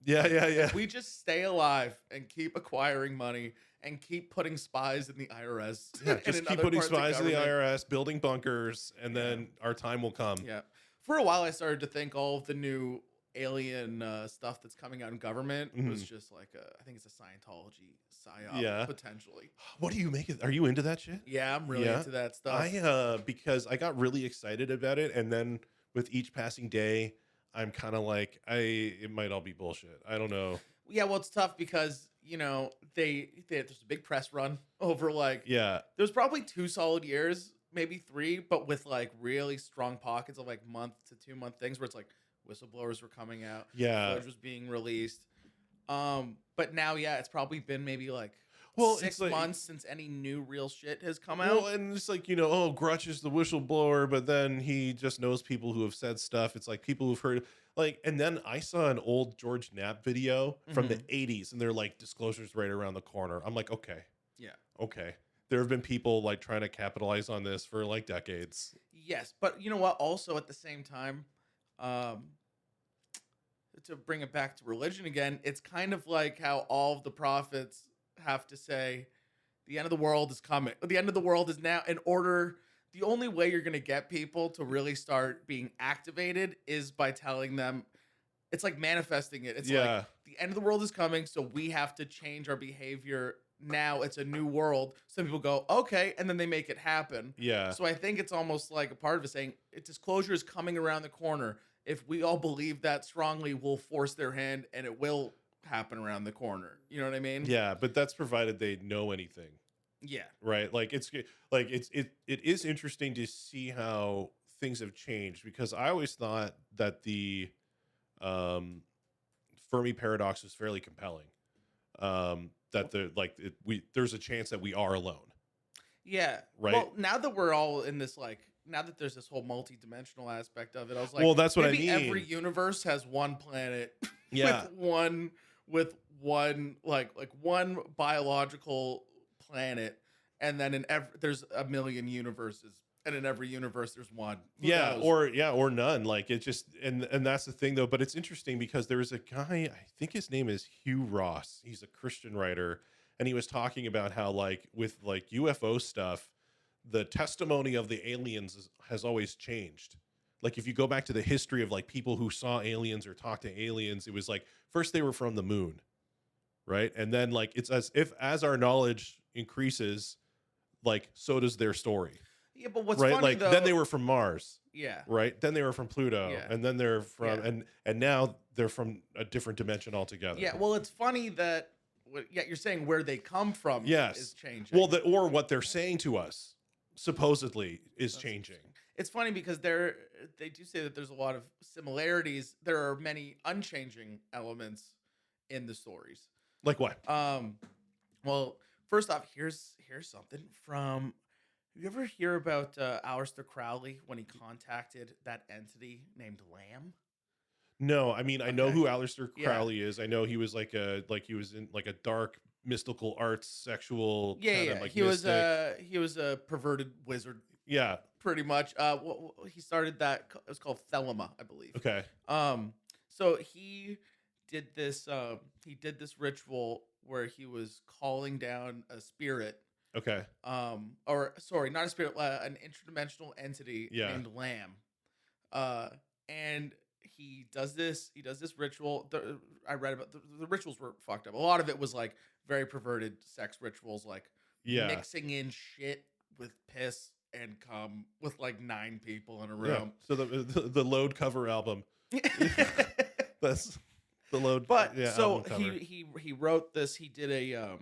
yeah. we just stay alive and keep acquiring money and keep putting spies in the IRS. Yeah, just keep putting spies in the IRS, building bunkers, and then our time will come. Yeah. For a while, I started to think all of the new alien stuff that's coming out in government was just like I think it's a Scientology psyop, potentially. What do you make it? Are you into that shit? Yeah, I'm really into that stuff. Because I got really excited about it, and then with each passing day, I'm kind of like, it might all be bullshit. I don't know. Yeah, well, it's tough because, you know, there's a big press run over like, there's probably 2 solid years, maybe 3, but with like really strong pockets of like month to 2 month things where it's like whistleblowers were coming out, footage was being released. But now, it's probably been maybe like 6 months since any new real shit has come out. Well, and it's like, you know, Grutch is the whistleblower, but then he just knows people who have said stuff. It's like people who've heard, like, and then I saw an old George Knapp video from the 80s, and they're like, disclosures right around the corner. I'm like, okay. There have been people like trying to capitalize on this for like decades. Yes, but you know what? Also, at the same time, to bring it back to religion again, it's kind of like how all of the prophets have to say, the end of the world is coming. The end of the world is now. The only way you're going to get people to really start being activated is by telling them, it's like manifesting it. It's like, the end of the world is coming, so we have to change our behavior now. It's a new world. Some people go, okay, and then they make it happen. So I think it's almost like a part of it saying, disclosure is coming around the corner. If we all believe that strongly, we'll force their hand, and it will happen around the corner. You know what I mean? Yeah, but that's provided they know anything. Yeah. Right. Like it is interesting to see how things have changed, because I always thought that the Fermi paradox was fairly compelling. That there's a chance that we are alone. Yeah. Right. Well, now that we're all in this, like, now that there's this whole multi-dimensional aspect of it, I was like, Well, that's what I maybe mean. every universe has one planet Yeah. with one like one biological planet, and then there's a million universes, and in every universe there's one. Who knows? or none. Like it just and that's the thing though. But it's interesting because there is a guy, I think his name is Hugh Ross. He's a Christian writer, and he was talking about how like with like UFO stuff, the testimony of the aliens has always changed. Like if you go back to the history of like people who saw aliens or talked to aliens, it was like first they were from the moon, right? And then like it's as if as our knowledge increases, like so does their story. Yeah, but what's right? funny Like though, then they were from Mars, yeah, right? Then they were from Pluto, Yeah. and then they're from Yeah. and now they're from a different dimension altogether. yeah. Well, it's funny that you're saying where they come from Yes. is changing. Well, or what they're saying to us supposedly is That's changing. interesting. It's funny because they do say that there's a lot of similarities. There are many unchanging elements in the stories. Like what? Well, first off, here's something from. You ever hear about Aleister Crowley when he contacted that entity named Lamb? No, I mean I know Okay. who Aleister Yeah. Crowley is. I know he was he was in like a dark mystical arts sexual Yeah, kind yeah. of like he mystic. was a perverted wizard, Yeah. pretty much. He started that. It was called Thelema, I believe. Okay. So he did this. He did this ritual where he was calling down a spirit. Okay. Or sorry, not a spirit, an interdimensional entity Yeah. named Lamb. And he does this ritual. I read about the rituals were fucked up. A lot of it was like very perverted sex rituals, like Yeah. mixing in shit with piss and cum with like 9 people in a Yeah. room. So the Load cover album. That's the Load. But yeah, so album cover. he wrote this. He did a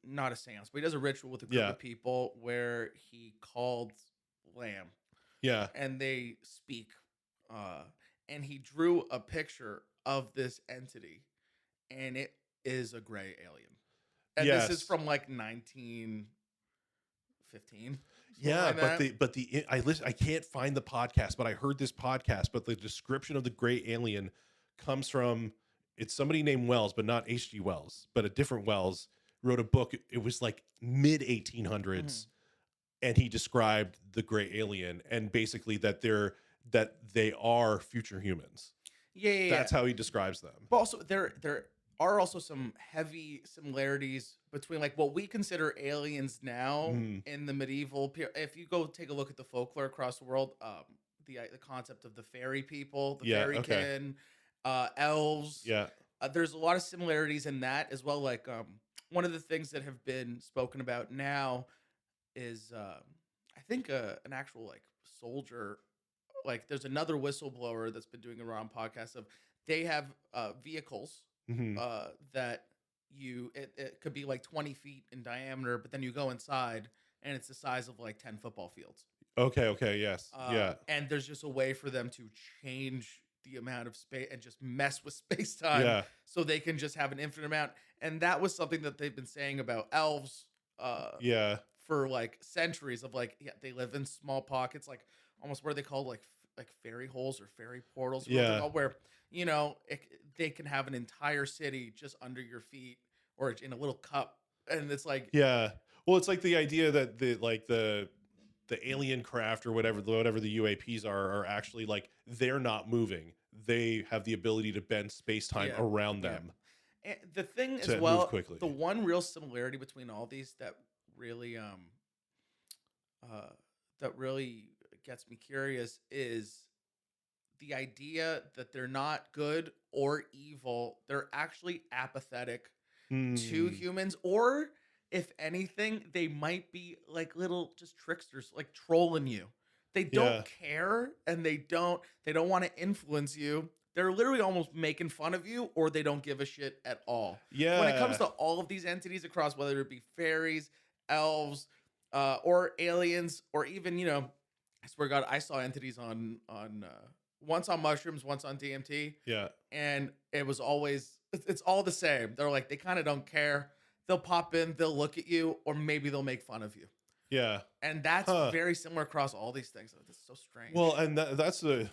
not a seance, but he does a ritual with a group Yeah. of people where he called Lamb Yeah. and they speak. And he drew a picture of this entity, and it is a gray alien. And this is Yes. from like 1915. Yeah, like that. but I can't find the podcast, but I heard this podcast. But the description of the gray alien comes from it's somebody named Wells, but not H.G. Wells, but a different Wells wrote a book. It was like mid 1800s, and he described the gray alien and basically that they are future humans. Yeah. That's how he describes them. But also there are also some heavy similarities between like what we consider aliens now in the medieval period. If you go take a look at the folklore across the world, the concept of the fairy people, the fairykin, elves. Yeah. There's a lot of similarities in that as well. Like one of the things that have been spoken about now is I think an actual like soldier. Like there's another whistleblower that's been doing a Ron podcast of they have vehicles that it could be like 20 feet in diameter, but then you go inside and it's the size of like 10 football fields. Okay, yes. Yeah. And there's just a way for them to change the amount of space and just mess with space time Yeah. so they can just have an infinite amount. And that was something that they've been saying about elves Yeah. for like centuries of like, yeah, they live in small pockets, like almost where they call like fairy holes or fairy portals, where you know they can have an entire city just under your feet or in a little cup, and it's like Yeah. Well, it's like the idea that the alien craft or whatever the UAPs are actually like they're not moving. They have the ability to bend space time Yeah. around them. And the thing To as well, move quickly. the one real similarity between all these that really gets me curious is the idea that they're not good or evil. They're actually apathetic to humans, or if anything, they might be like little just tricksters, like trolling you. They don't care, and they don't want to influence you. They're literally almost making fun of you, or they don't give a shit at all. Yeah. When it comes to all of these entities across, whether it be fairies, elves, or aliens, or even, you know, I swear to God, I saw entities on once on mushrooms, once on DMT. Yeah. And it was always, it's all the same. They're like, they kind of don't care. They'll pop in, they'll look at you, or maybe they'll make fun of you. Yeah. And that's Huh. very similar across all these things. That's so strange. Well, and that's the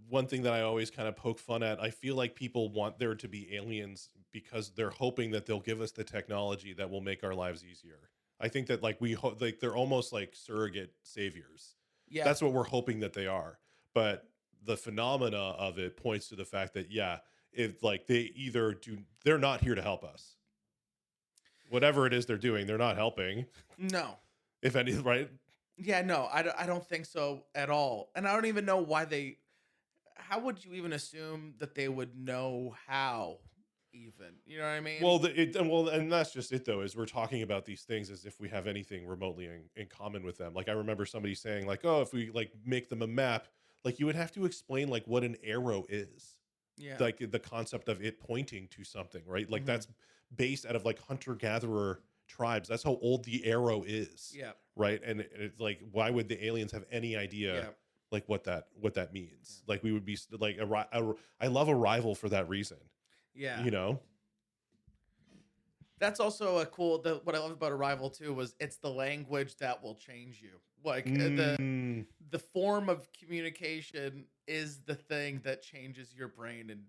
one thing that I always kind of poke fun at. I feel like people want there to be aliens because they're hoping that they'll give us the technology that will make our lives easier. I think that like like they're almost like surrogate saviors. yeah. That's what we're hoping that they are. But the phenomena of it points to the fact that if like they're not here to help us. Whatever it is they're doing, they're not helping. No. If any, right? Yeah, no, I don't think so at all. And I don't even know why how would you even assume that they would know how even? You know what I mean? Well, and that's just it though, is we're talking about these things as if we have anything remotely in common with them. Like I remember somebody saying like, oh, if we like make them a map, like you would have to explain like what an arrow is. yeah. Like the concept of it pointing to something, right? Like that's based out of like hunter-gatherer tribes. That's how old the arrow is. Yeah. Right. And it's like, why would the aliens have any idea Yeah. like what that means? Like we would be like I love Arrival for that reason. Yeah. You know? That's also what I love about Arrival too was it's the language that will change you. Like the form of communication is the thing that changes your brain and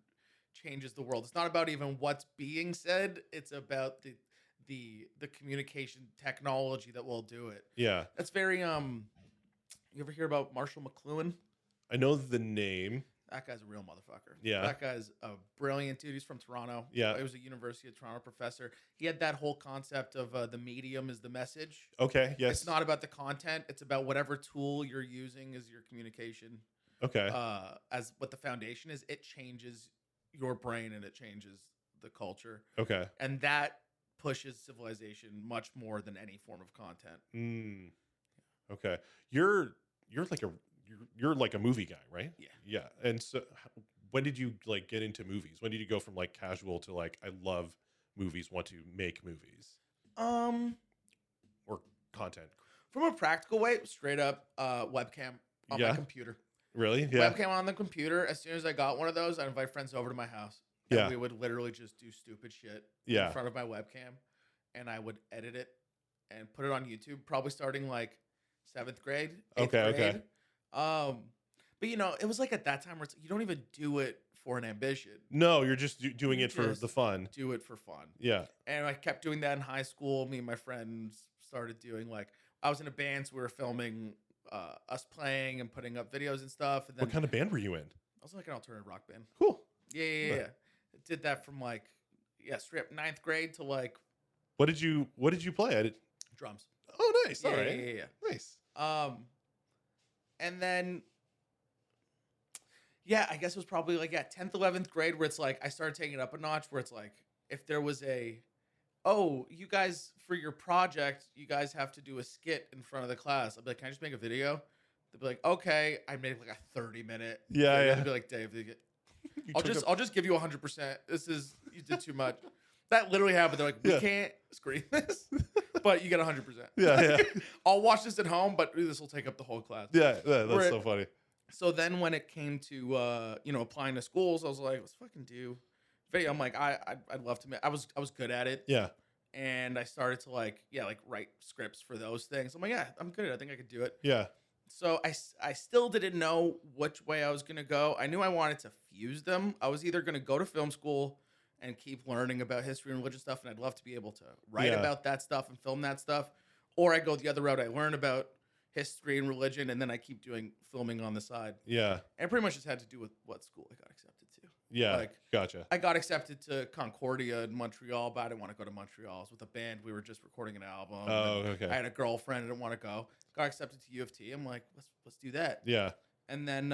changes the world. It's not about even what's being said. It's about the communication technology that will do it. Yeah. That's very you ever hear about Marshall McLuhan? I know the name. That guy's a real motherfucker. Yeah. That guy's a brilliant dude. He's from Toronto. Yeah. He was a University of Toronto professor. He had that whole concept of the medium is the message. Okay. Yes. It's not about the content. It's about whatever tool you're using as your communication. Okay. As what the foundation is, it changes your brain and it changes the culture. Okay. And that pushes civilization much more than any form of content. Okay. You're like a movie guy, right? Yeah. Yeah. And so when did you like get into movies? When did you go from like casual to like I love movies, want to make movies? Or content? From a practical way, straight up webcam on my computer. Really? Yeah. Webcam on the computer. As soon as I got one of those, I'd invite friends over to my house. And we would literally just do stupid shit in front of my webcam. And I would edit it and put it on YouTube, probably starting like 7th grade, 8th grade. Okay. But you know, it was like at that time where you don't even do it for an ambition. No, you're just doing it for the fun. Do it for fun. Yeah. And I kept doing that in high school. Me and my friends started doing like, I was in a band, so we were filming us playing and putting up videos and stuff. And then What kind of band were you in? I was like an alternative rock band. Cool. Yeah. Did that from like, straight up 9th grade to like. What did you play? Drums. Oh, nice. All right. Yeah. Nice. And then, I guess it was probably like 10th, 11th grade where it's like I started taking it up a notch. Where it's like if there was you guys for your project, you guys have to do a skit in front of the class. I'd be like, can I just make a video? They'd be like, okay. I made like a 30-minute. Yeah. I'd be like, Dave, I'll just give you 100%. You did too much. That literally happened. They're like, we can't screen this, but you get 100%. Yeah. I'll watch this at home, but this will take up the whole class. Yeah, that's so funny. So then when it came to applying to schools, I was like, let's fucking do video. I'm like, I'd love to make. I was good at it. Yeah. And I started to like write scripts for those things. I'm like, I'm good at it. I think I could do it. Yeah. So I still didn't know which way I was gonna go. I knew I wanted to fuse them. I was either gonna go to film school and keep learning about history and religious stuff, and I'd love to be able to write about that stuff and film that stuff. Or I go the other route. I learn about history and religion, and then I keep doing filming on the side. Yeah. And it pretty much just had to do with what school I got accepted to. Yeah, gotcha. I got accepted to Concordia in Montreal, but I didn't want to go to Montreal. I was with a band. We were just recording an album. Oh, okay. I had a girlfriend. I didn't want to go. Got accepted to U of T. I'm like, let's do that. Yeah. And then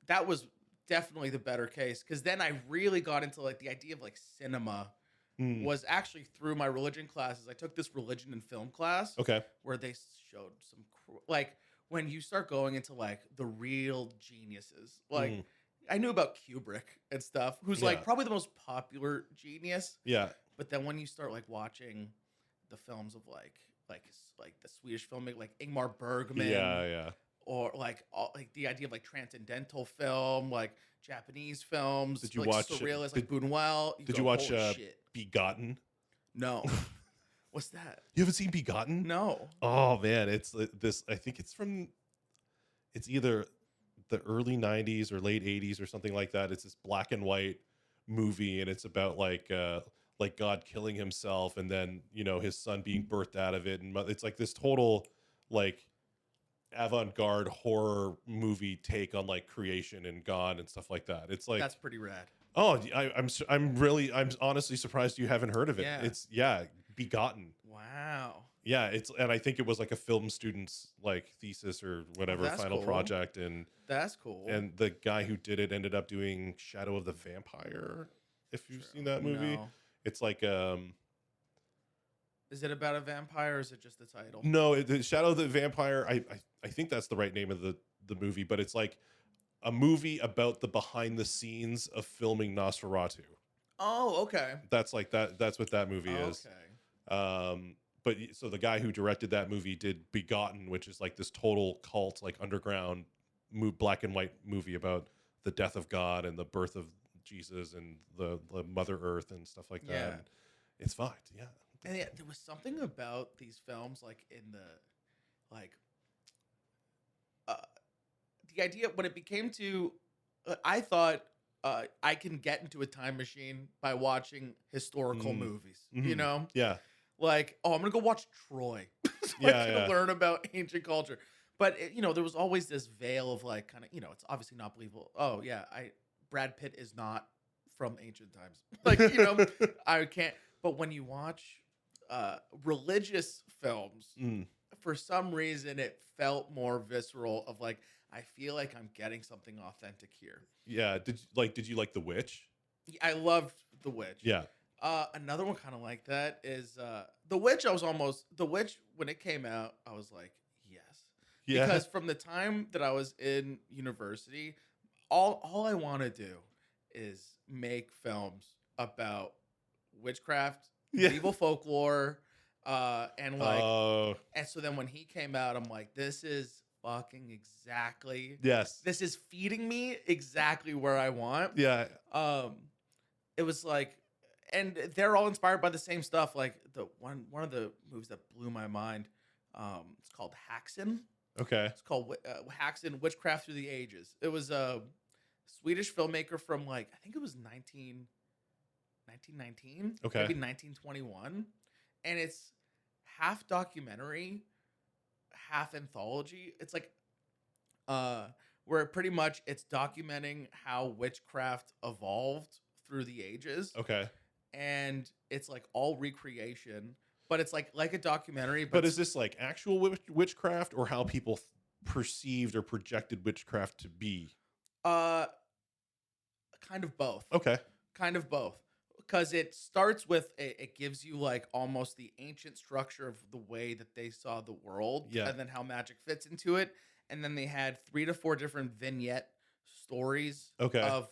that was definitely the better case, because then I really got into like the idea of like cinema was actually through my religion classes. I took this religion and film class. Okay. Where they showed some like when you start going into like the real geniuses, like I knew about Kubrick and stuff, who's like probably the most popular genius. Yeah. But then when you start like watching the films of like the Swedish filmmaker, like Ingmar Bergman. Yeah. Or like the idea of like transcendental film, like Japanese films. Did you like watch surrealist, like Buñuel? Did you watch Begotten? No. What's that? You haven't seen Begotten? No. Oh man, it's this. I think it's either the early '90s or late '80s or something like that. It's this black and white movie, and it's about like God killing himself, and then his son being birthed out of it, and it's like this total like avant-garde horror movie take on like creation and God and stuff like that. It's like That's pretty rad. oh, I'm honestly surprised you haven't heard of it. Yeah. It's Begotten. Wow. Yeah, and I think it was like a film student's like thesis or whatever that's final cool. project, and That's cool. and the guy who did it ended up doing Shadow of the Vampire. If you've seen that movie, No. it's like Is it about a vampire or is it just the title? no, the Shadow of the Vampire. I think that's the right name of the movie, but it's like a movie about the behind the scenes of filming Nosferatu. Oh, okay. That's like that. That's what that movie is. Okay. But so the guy who directed that movie did Begotten, which is like this total cult, like underground, black and white movie about the death of God and the birth of Jesus and the Mother Earth and stuff like that. Yeah. And it's fucked. Yeah. And yeah, there was something about these films, like in the, like, the idea when it became to, I thought I can get into a time machine by watching historical movies. Mm-hmm. You know, Yeah. like, oh, I'm gonna go watch Troy, so Yeah, I can learn about ancient culture. But there was always this veil of like, kind of, it's obviously not believable. Oh yeah, Brad Pitt is not from ancient times. Like, I can't. But when you watch religious films, for some reason it felt more visceral. Of like, I feel like I'm getting something authentic here. Yeah. Did you like The Witch? I loved The Witch. Yeah. Another one kind of like that is The Witch. The Witch, when it came out, I was like, yes. Yeah. Because from the time that I was in university, all I want to do is make films about witchcraft, medieval folklore, and like, and so then when he came out, I'm like, this is fucking exactly. Yes. This is feeding me exactly where I want. Yeah. It was like, and they're all inspired by the same stuff. Like the one of the movies that blew my mind. It's called Haxan. Okay. It's called Haxan: Witchcraft Through the Ages. It was a Swedish filmmaker from like, I think it was 1919. Okay. Maybe 1921, and it's half documentary, half anthology. It's like, where pretty much it's documenting how witchcraft evolved through the ages. Okay. And it's like all recreation, but it's like a documentary. But is this like actual witchcraft or how people perceived or projected witchcraft to be? Kind of both. Okay. Kind of both. Because it starts with, it gives you like almost the ancient structure of the way that they saw the world. Yeah. And then how magic fits into it. And then they had 3 to 4 different vignette stories. Okay. Of,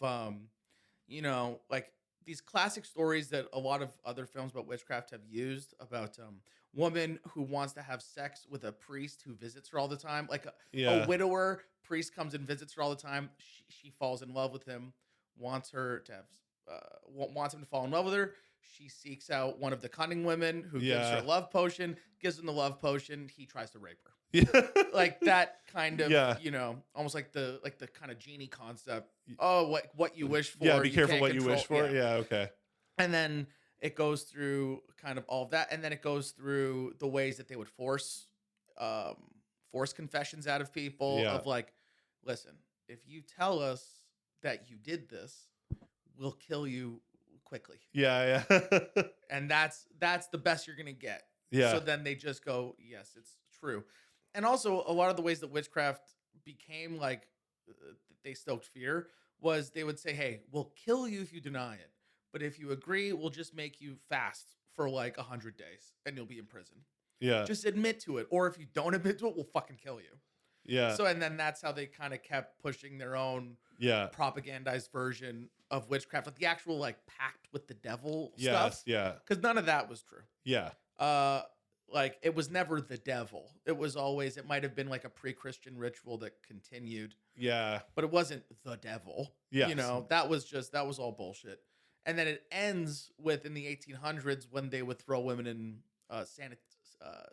like these classic stories that a lot of other films about witchcraft have used about woman who wants to have sex with a priest who visits her all the time. Like a widower, priest comes and visits her all the time. She falls in love with him, wants her to have, wants him to fall in love with her. She seeks out one of the cunning women who gives her a love potion, gives him the love potion. He tries to rape her. Yeah. Like that kind of, almost like the kind of genie concept. Oh, what you wish for. Yeah, be you careful can't what you control. wish for. Yeah, okay. And then it goes through kind of all of that, and then it goes through the ways that they would force confessions out of people of like, listen, if you tell us that you did this, we'll kill you quickly. Yeah. And that's the best you're gonna get. Yeah. So then they just go, yes, it's true. And also a lot of the ways that witchcraft became like, they stoked fear was they would say, hey, we'll kill you if you deny it. But if you agree, we'll just make you fast for like 100 days and you'll be in prison. Yeah. Just admit to it. Or if you don't admit to it, we'll fucking kill you. Yeah. So, and then that's how they kind of kept pushing their own propagandized version of witchcraft, like the actual like pact with the devil stuff. Yeah. Because none of that was true. Yeah. Like it was never the devil. It was always, it might have been like a pre-Christian ritual that continued. Yeah. But it wasn't the devil. Yeah. That was all bullshit. And then it ends with in the 1800s when they would throw women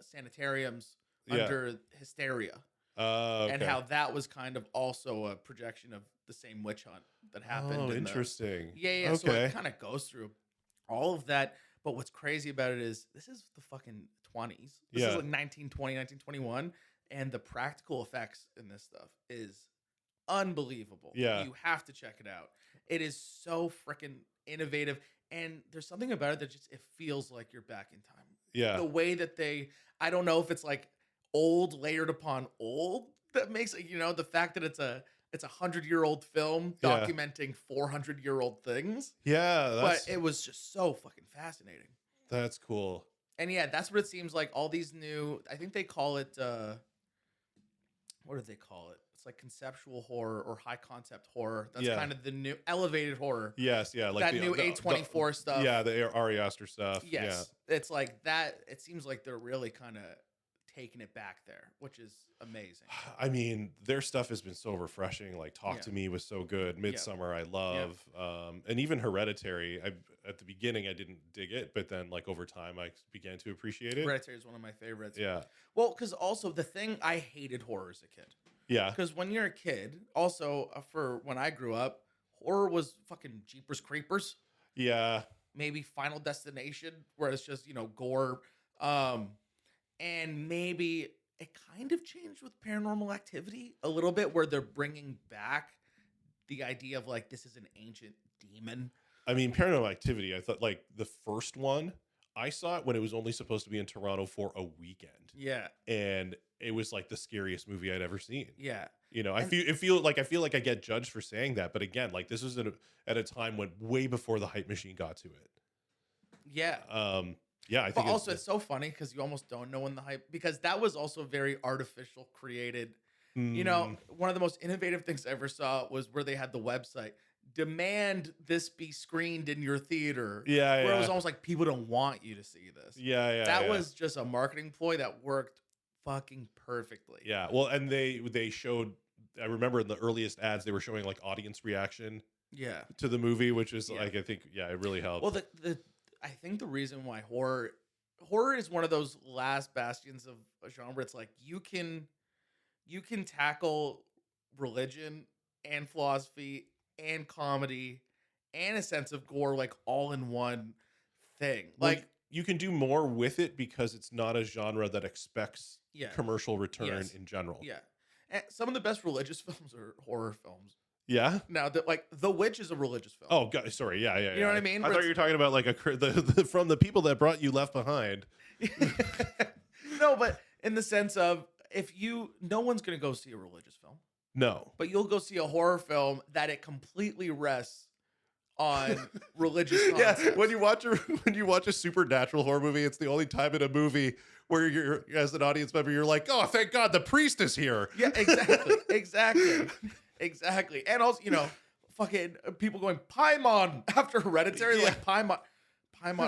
sanitariums Yeah. under hysteria, Okay. and how that was kind of also a projection of the same witch hunt that happened. Oh, in interesting. yeah. So Okay. it kind of goes through all of that. But what's crazy about it is this is the fucking 20s. This Yeah. is like 1920, 1921. And the practical effects in this stuff is unbelievable. Yeah. You have to check it out. It is so freaking innovative. And there's something about it that just, it feels like you're back in time. Yeah. The way that I don't know if it's like old layered upon old that makes it, the fact that it's a 100-year-old film Yeah. documenting 400-year-old things. Yeah. But it was just so fucking fascinating. That's cool. And yeah, that's what it seems like. All these new, I think they call it, what do they call it? It's like conceptual horror or high concept horror. That's Yeah. kind of the new elevated horror. Yes. Yeah. Like That new A24 stuff. Yeah. The Ari Aster stuff. Yes. It's like that. It seems like they're really kind of taking it back there, which is amazing. I mean, their stuff has been so refreshing. Like Talk Yeah. to Me was so good. Midsummer, I love. And even Hereditary, at the beginning I didn't dig it, but then like over time I began to appreciate it. Hereditary is one of my favorites. Yeah. Well, because also the thing, I hated horror as a kid. Yeah. Because when you're a kid, also for when I grew up, horror was fucking Jeepers Creepers. Yeah. Maybe Final Destination, where it's just, gore. And maybe it kind of changed with Paranormal Activity a little bit, where they're bringing back the idea of like, this is an ancient demon. I mean, Paranormal Activity, I thought like the first one, I saw it when it was only supposed to be in Toronto for a weekend. Yeah. And it was like the scariest movie I'd ever seen. Yeah. I feel like I get judged for saying that, but again, like this was at a time when way before the hype machine got to it. Yeah. Yeah, I think. But also, it's so funny because you almost don't know when the hype, because that was also very artificial created. One of the most innovative things I ever saw was where they had the website, demand this be screened in your theater. Yeah, where it was almost like people don't want you to see this. Yeah. That was just a marketing ploy that worked fucking perfectly. Yeah. Well, and they showed, I remember in the earliest ads, they were showing like audience reaction to the movie, which is like, I think, it really helped. Well, I think the reason why horror is one of those last bastions of a genre. It's like you can tackle religion and philosophy and comedy and a sense of gore like all in one thing. Well, Like you can do more with it because it's not a genre that expects commercial return in general. Yeah. And some of the best religious films are horror films. Yeah. Now, like The Witch is a religious film. Oh, God, sorry. Yeah. You know what I mean? I thought you were talking about like from the people that brought you Left Behind. No, but in the sense of no one's going to go see a religious film. No. But you'll go see a horror film that it completely rests on religious concepts. Yeah, when you watch a supernatural horror movie, it's the only time in a movie where you're, as an audience member, you're like, oh, thank God the priest is here. Yeah, exactly. And also, fucking people going Paimon after Hereditary, like Paimon,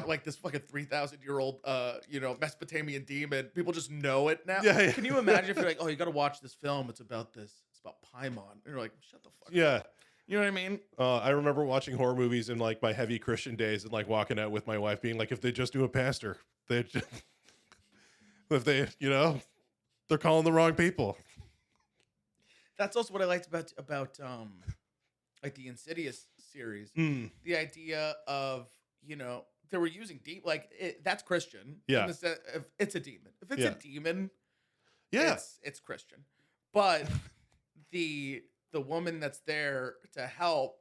like this fucking 3,000-year-old, Mesopotamian demon. People just know it now. Yeah. Can you imagine if you're like, oh, you got to watch this film? It's about Paimon. And you're like, shut the fuck up. Yeah. You know what I mean? I remember watching horror movies in like my heavy Christian days and like walking out with my wife being like, if they just do a pastor, they're calling the wrong people. That's also what I liked about like the Insidious series. The idea of, they were using that's Christian. Yeah. In the sense of, it's a demon. If it's a demon, yeah, it's Christian. But the woman that's there to help,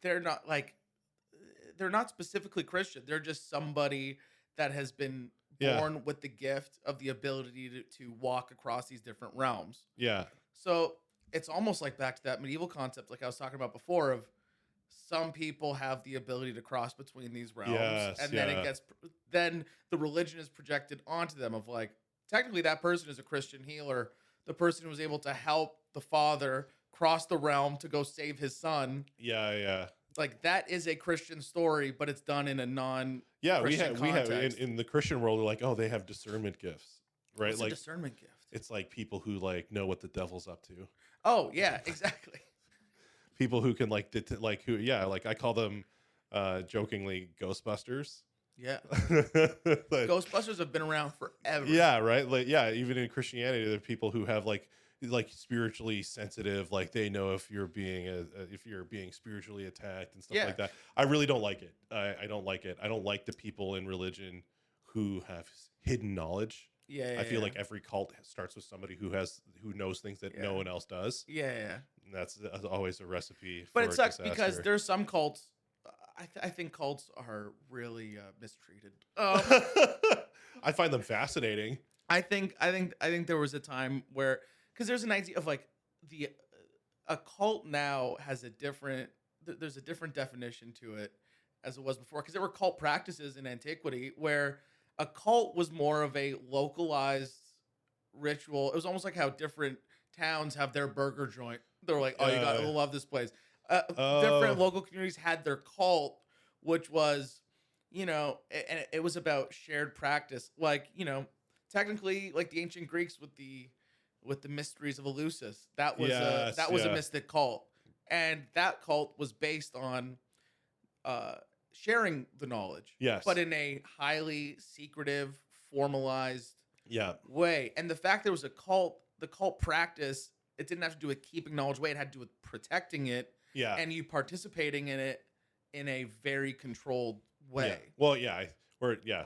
they're not specifically Christian. They're just somebody that has been born with the gift of the ability to walk across these different realms. Yeah. So it's almost like back to that medieval concept, like I was talking about before, of some people have the ability to cross between these realms, and then the religion is projected onto them of like, technically that person is a Christian healer. The person who was able to help the father cross the realm to go save his son. Yeah. Like that is a Christian story, but it's done in a non. We have in the Christian world, we're like, oh, they have discernment gifts, right? What's like a discernment gift. It's like people who like know what the devil's up to. Oh yeah, exactly. People who can like I call them jokingly Ghostbusters. Yeah. But, Ghostbusters have been around forever. yeah, right. Like, yeah, even in Christianity, there are people who have like spiritually sensitive, like they know if you're being if you're being spiritually attacked and stuff Yeah. like that. I really don't like it. I don't like it. I don't like the people in religion who have hidden knowledge. Yeah. I feel yeah. like every cult starts with somebody who knows things that no Yeah. one else does. Yeah. And that's always a recipe But for it sucks disaster. because there's some cults. I think cults are really mistreated. I find them fascinating. I think there was a time where, because there's an idea of like the a cult now has a different there's a different definition to it as it was before, because there were cult practices in antiquity where a cult was more of a localized ritual. It was almost like how different towns have their burger joint. They're like, oh, you got to love this place. Different local communities had their cult, which was, and it was about shared practice. Like, technically, like the ancient Greeks with the mysteries of Eleusis, that was a mystic cult, and that cult was based on sharing the knowledge, Yes, but in a highly secretive, formalized way. And the fact there was a cult, the cult practice, it didn't have to do with keeping knowledge away; it had to do with protecting it. Yeah, and you participating in it in a very controlled way. Yeah. Well, yeah,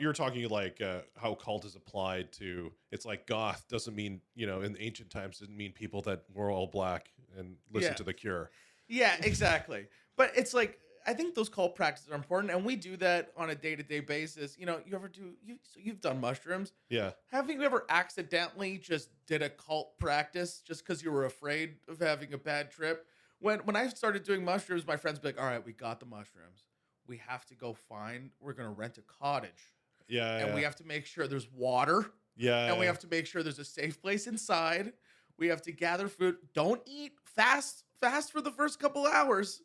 you're talking like how cult is applied to. It's like goth doesn't mean, in ancient times didn't mean people that were all black and listen to The Cure. Yeah, exactly. But it's like, I think those cult practices are important, and we do that on a day-to-day basis. You've done mushrooms. Yeah. Have you ever accidentally just did a cult practice just because you were afraid of having a bad trip? When I started doing mushrooms, my friends be like, all right, we got the mushrooms. We have to go we're going to rent a cottage. Yeah. And we have to make sure there's water. Yeah. And we have to make sure there's a safe place inside. We have to gather food. Don't eat fast for the first couple hours.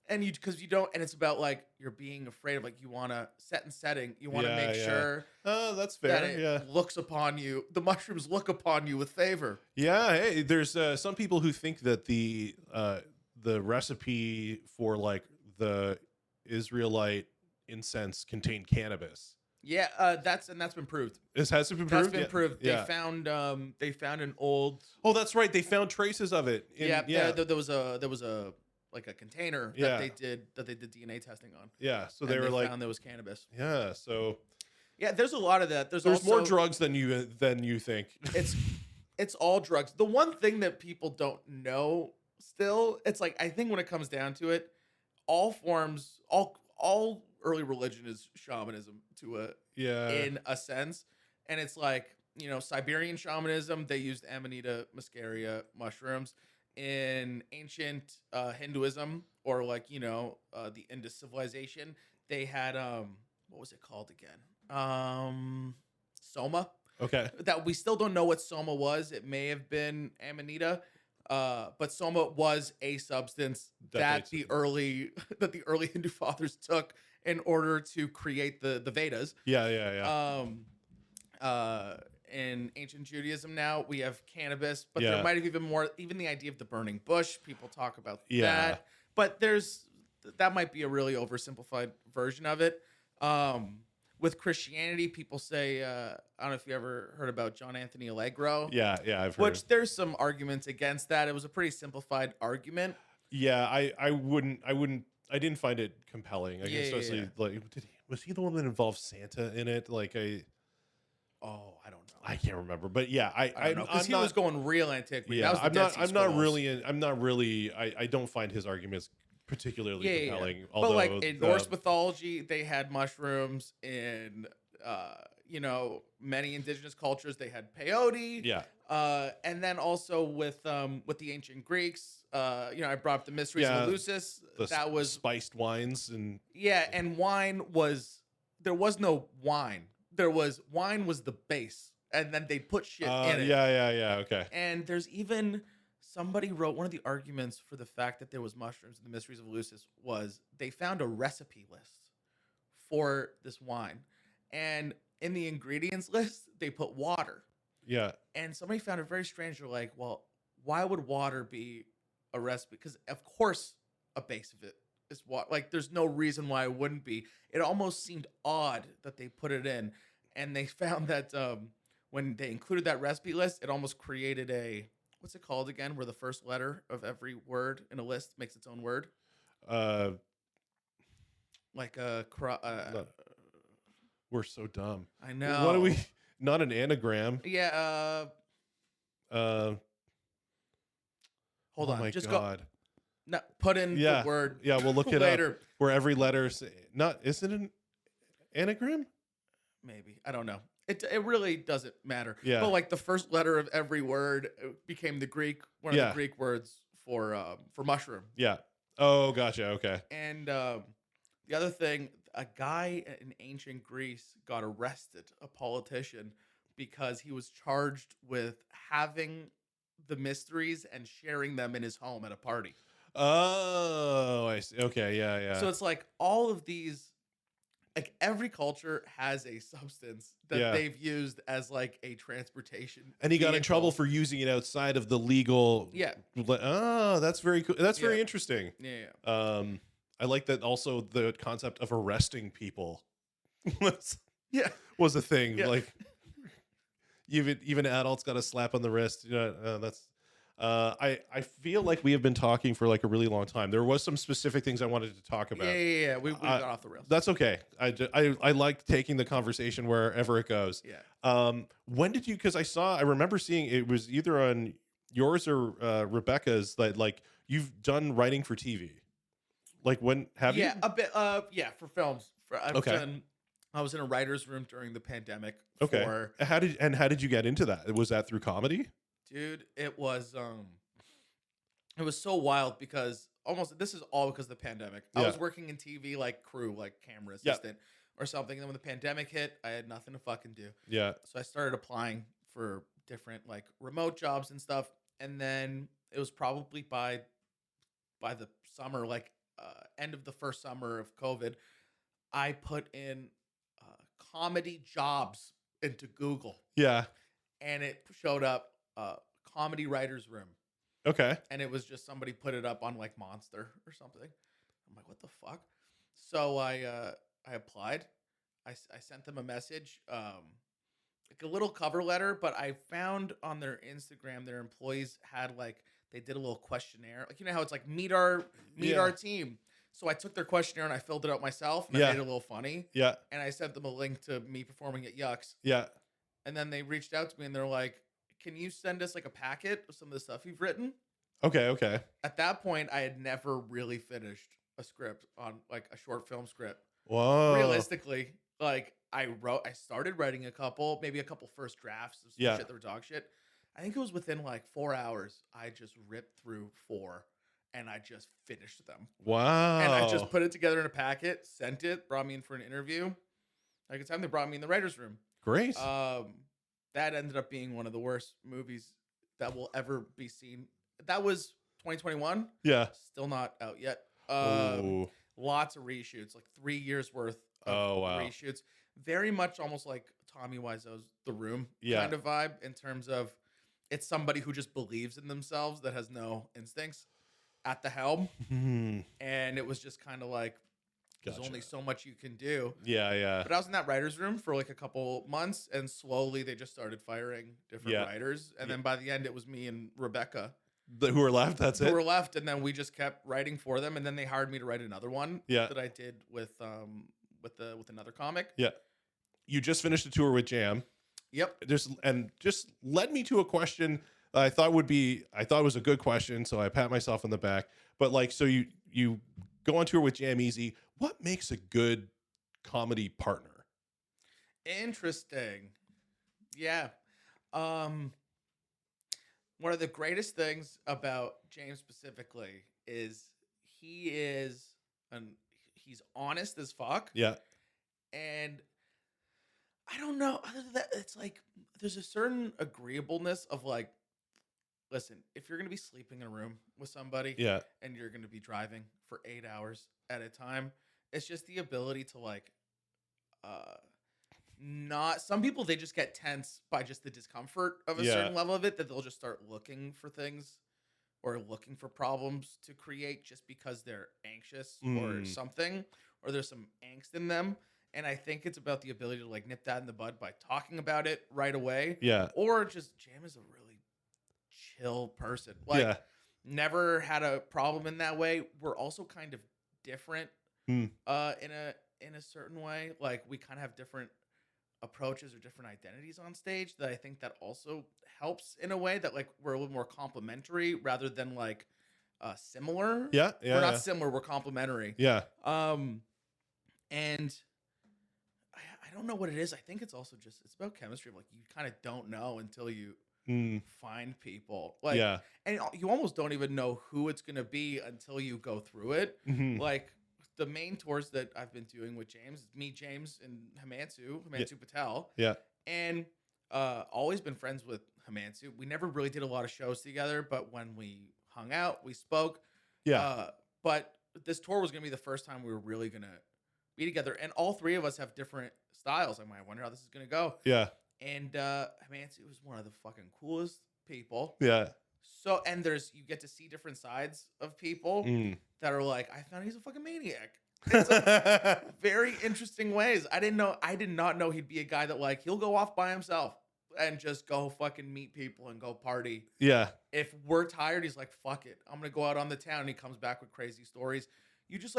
Because you don't, and it's about like, you're being afraid of, like, you want to set and setting. You want to make sure that's fair. that it looks upon you. The mushrooms look upon you with favor. Yeah. Hey, there's some people who think that the recipe for like the Israelite incense contained cannabis. Yeah, that's been proved. Has it been proved? That's been proved. Yeah. They found an old. Oh, that's right. They found traces of it. There was a like a container that they did DNA testing on. Yeah, so they were found there was cannabis. Yeah, so there's a lot of that. There's also more drugs than you think. It's all drugs. The one thing that people don't know still, it's like, I think when it comes down to it, all early religion is shamanism in a sense. And it's like, Siberian shamanism, they used Amanita muscaria mushrooms. In ancient Hinduism, or like, the Indus civilization, they had what was it called again? Soma. Okay. That we still don't know what Soma was. It may have been Amanita. But Soma was a substance that the early Hindu fathers took in order to create the Vedas. Yeah. In ancient Judaism now, we have cannabis, but there might have even the idea of the burning bush. People talk about that. But that might be a really oversimplified version of it. With Christianity, people say, I don't know if you ever heard about John Anthony Allegro. Yeah, I've heard. Which there's some arguments against that. It was a pretty simplified argument. Yeah, I didn't find it compelling. Especially like, was he the one that involved Santa in it? Like I don't know. I can't remember, but yeah, I don't know, because he was going real antiquity. Yeah, I'm not really. I don't find his arguments particularly compelling. Yeah. Although, but like in Norse mythology, they had mushrooms. In many indigenous cultures, they had peyote. Yeah. And then also with the ancient Greeks, I brought up the mysteries of Eleusis. That was spiced wines and and there was no wine. Wine was the base, and then they put shit in it. Yeah. Okay. And there's even somebody wrote one of the arguments for the fact that there was mushrooms in the mysteries of Eleusis was they found a recipe list for this wine, and in the ingredients list they put water. Yeah. And somebody found it very strange. They're like, well, why would water be a recipe? Because of course a base of it is what, like, there's no reason why it wouldn't be. It almost seemed odd that they put it in, and they found that when they included that recipe list, it almost created a, what's it called again, where the first letter of every word in a list makes its own word, Uh, like a no, we're so dumb. I know. What do we? Not an anagram. Yeah. Hold on. My Just God. go. No, put in the word. Yeah, we'll look it later. up. Where every letter not is it an anagram? Maybe, I don't know. It really doesn't matter. Yeah. But like the first letter of every word became the Greek, one of the Greek words for mushroom. Yeah. Oh, gotcha. Okay. And the other thing, a guy in ancient Greece got arrested, a politician, because he was charged with having the mysteries and sharing them in his home at a party. Oh, I see. Okay, yeah. So it's like all of these, like every culture has a substance that they've used as like a transportation. And he got in trouble for using it outside of the legal. Yeah. Oh, that's very cool. That's very interesting. Yeah. I like that also the concept of arresting people was a thing. Yeah. Like even adults got a slap on the wrist. That's I feel like we have been talking for like a really long time. There was some specific things I wanted to talk about. Yeah. We got off the rails. That's okay. I like taking the conversation wherever it goes. Yeah. When did you? Because I remember seeing it was either on yours or Rebecca's that like you've done writing for TV. Like when have you? Yeah, a bit. For films. Okay. I was in a writer's room during the pandemic. Okay. How did you get into that? Was that through comedy? Dude, it was so wild because this is all because of the pandemic. I was working in TV like crew, like camera assistant or something. And then when the pandemic hit, I had nothing to fucking do. Yeah. So I started applying for different like remote jobs and stuff. And then it was probably by the summer, like end of the first summer of COVID, I put in comedy jobs into Google. Yeah. And it showed up comedy writer's room. Okay. And it was just somebody put it up on like Monster or something. I'm like, what the fuck? So I applied. I sent them a message, like a little cover letter, but I found on their Instagram, their employees had like, they did a little questionnaire. Like, you know how it's like, meet our team. So I took their questionnaire and I filled it out myself and I made it a little funny. Yeah. And I sent them a link to me performing at Yucks. Yeah. And then they reached out to me and they're like, can you send us like a packet of some of the stuff you've written? Okay. At that point, I had never really finished a script on like a short film script. Whoa. Realistically, like I started writing maybe a couple first drafts of some shit that were dog shit. I think it was within like 4 hours. I just ripped through 4 and I just finished them. Wow. And I just put it together in a packet, sent it, brought me in for an interview. Like the time they brought me in the writer's room. Great. That ended up being one of the worst movies that will ever be seen. That was 2021. Yeah. Still not out yet. Lots of reshoots, like 3 years worth of reshoots. Very much almost like Tommy Wiseau's The Room kind of vibe in terms of it's somebody who just believes in themselves that has no instincts at the helm. And it was just kind of like, there's only so much you can do. Yeah. But I was in that writer's room for like a couple months and slowly they just started firing different writers. And then by the end, it was me and Rebecca. Who were left, that's it? Who were left, and then we just kept writing for them. And then they hired me to write another one that I did with another comic. Yeah. You just finished a tour with Jam. Yep. Just led me to a question I thought was a good question, so I pat myself on the back. But like, so you go on tour with Jam Easy. What makes a good comedy partner? Interesting. Yeah. One of the greatest things about James specifically is he's honest as fuck. Yeah. And I don't know, other than that, it's like there's a certain agreeableness of like, listen, if you're going to be sleeping in a room with somebody and you're going to be driving for 8 hours at a time, it's just the ability to like, some people, they just get tense by just the discomfort of a certain level of it, that they'll just start looking for things or looking for problems to create just because they're anxious or Mm. something, or there's some angst in them. And I think it's about the ability to like nip that in the bud by talking about it right away, Yeah. or just Jam is a really chill person. Like, Yeah. never had a problem in that way. We're also kind of different Mm. in a certain way. Like, we kind of have different approaches or different identities on stage that I think that also helps in a way that like we're a little more complementary rather than like similar. Yeah. Yeah. We're not Yeah. similar, we're complementary. Yeah. And I don't know what it is. I think it's also just it's about chemistry. Like, you kind of don't know until you Mm. find people. Like, Yeah. and you almost don't even know who it's gonna be until you go through it. Mhm. Like, the main tours that I've been doing with James is me, James, and Himanshu Patel. Yeah. And always been friends with Himanshu. We never really did a lot of shows together, but when we hung out, we spoke. Yeah. But this tour was gonna be the first time we were really gonna be together, and all three of us have different styles. I wonder how this is gonna go. Yeah. And Himanshu was one of the fucking coolest people. Yeah. So, and you get to see different sides of people Mm. that are like, I found he's a fucking maniac. In some very interesting ways. I did not know he'd be a guy that like, he'll go off by himself and just go fucking meet people and go party. Yeah. If we're tired, he's like, fuck it, I'm gonna go out on the town. And he comes back with crazy stories. You just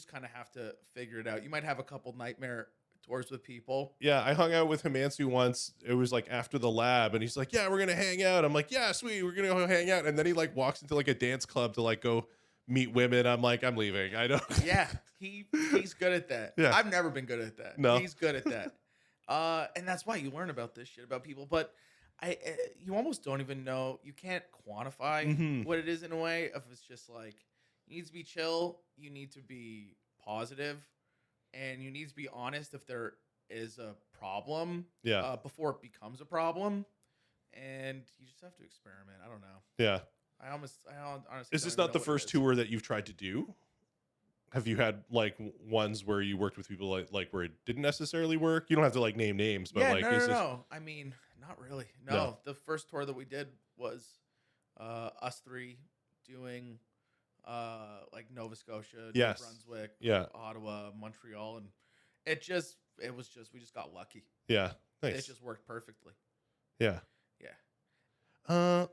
kind of have to figure it out. You might have a couple nightmare tours with people. Yeah, I hung out with Himanshu once. It was like after the lab, and he's like, "Yeah, we're gonna hang out." I'm like, "Yeah, sweet, we're gonna go hang out." And then he like walks into like a dance club to like go meet women. I'm like, "I'm leaving. I don't." Yeah, he's good at that. Yeah. I've never been good at that. No. He's good at that. And that's why you learn about this shit about people. But you almost don't even know. You can't quantify Mhm. what it is in a way. If it's just like, you need to be chill, you need to be positive, and you need to be honest if there is a problem. Yeah. Before it becomes a problem, and you just have to experiment. I don't know. Yeah. I honestly. Is this don't not even the know what it first is. tour that you've tried to do? Have you had like ones where you worked with people like where it didn't necessarily work? You don't have to like name names, but Yeah, like, no. I mean, not really. No. No. The first tour that we did was us three doing like Nova Scotia, New Yes. Brunswick, Yeah. Ottawa, Montreal, and we just got lucky. Yeah. It Nice. just worked perfectly. Yeah. Yeah.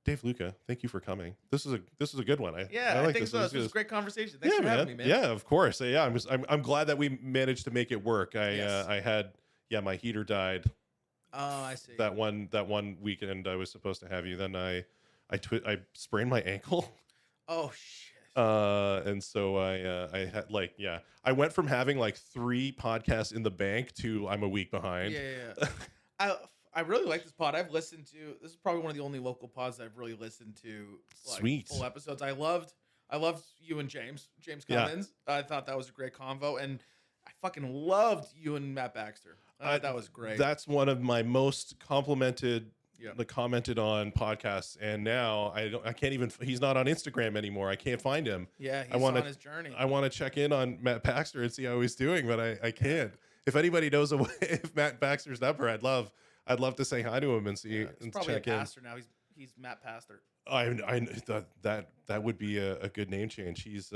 Dave, Luca, thank you for coming. This is a good one. I I like think this. so. This was a great conversation. Thanks for having me, man. Yeah, of course. Yeah, I'm glad that we managed to make it work. Yes. I had my heater died Oh, I see. that one weekend I was supposed to have you. Then I sprained my ankle. Oh shit. And so I had I went from having like 3 podcasts in the bank to I'm a week behind. Yeah. I really like this pod. I've listened to. This is probably one of the only local pods I've really listened to. Like, Sweet. full episodes. I loved you and James Yeah. Cummins. I thought that was a great convo, and I fucking loved you and Matt Baxter. I thought that was great. That's one of my most complimented, Yeah. commented on podcasts. And now I can't even. He's not on Instagram anymore. I can't find him. Yeah, he's wanna- on his journey. I want to check in on Matt Baxter and see how he's doing, but I can't. If anybody knows a way, if Matt Baxter's number, I'd love to say hi to him and see He's and probably a check in. pastor now. He's Matt Pastor. I that would be a good name change. He's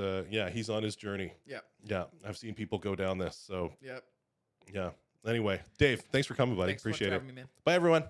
he's on his journey. Yeah. I've seen people go down this. So Yep. yeah. Anyway, Dave, thanks for coming, buddy. Thanks so much Appreciate for it. having me, man. Bye, everyone.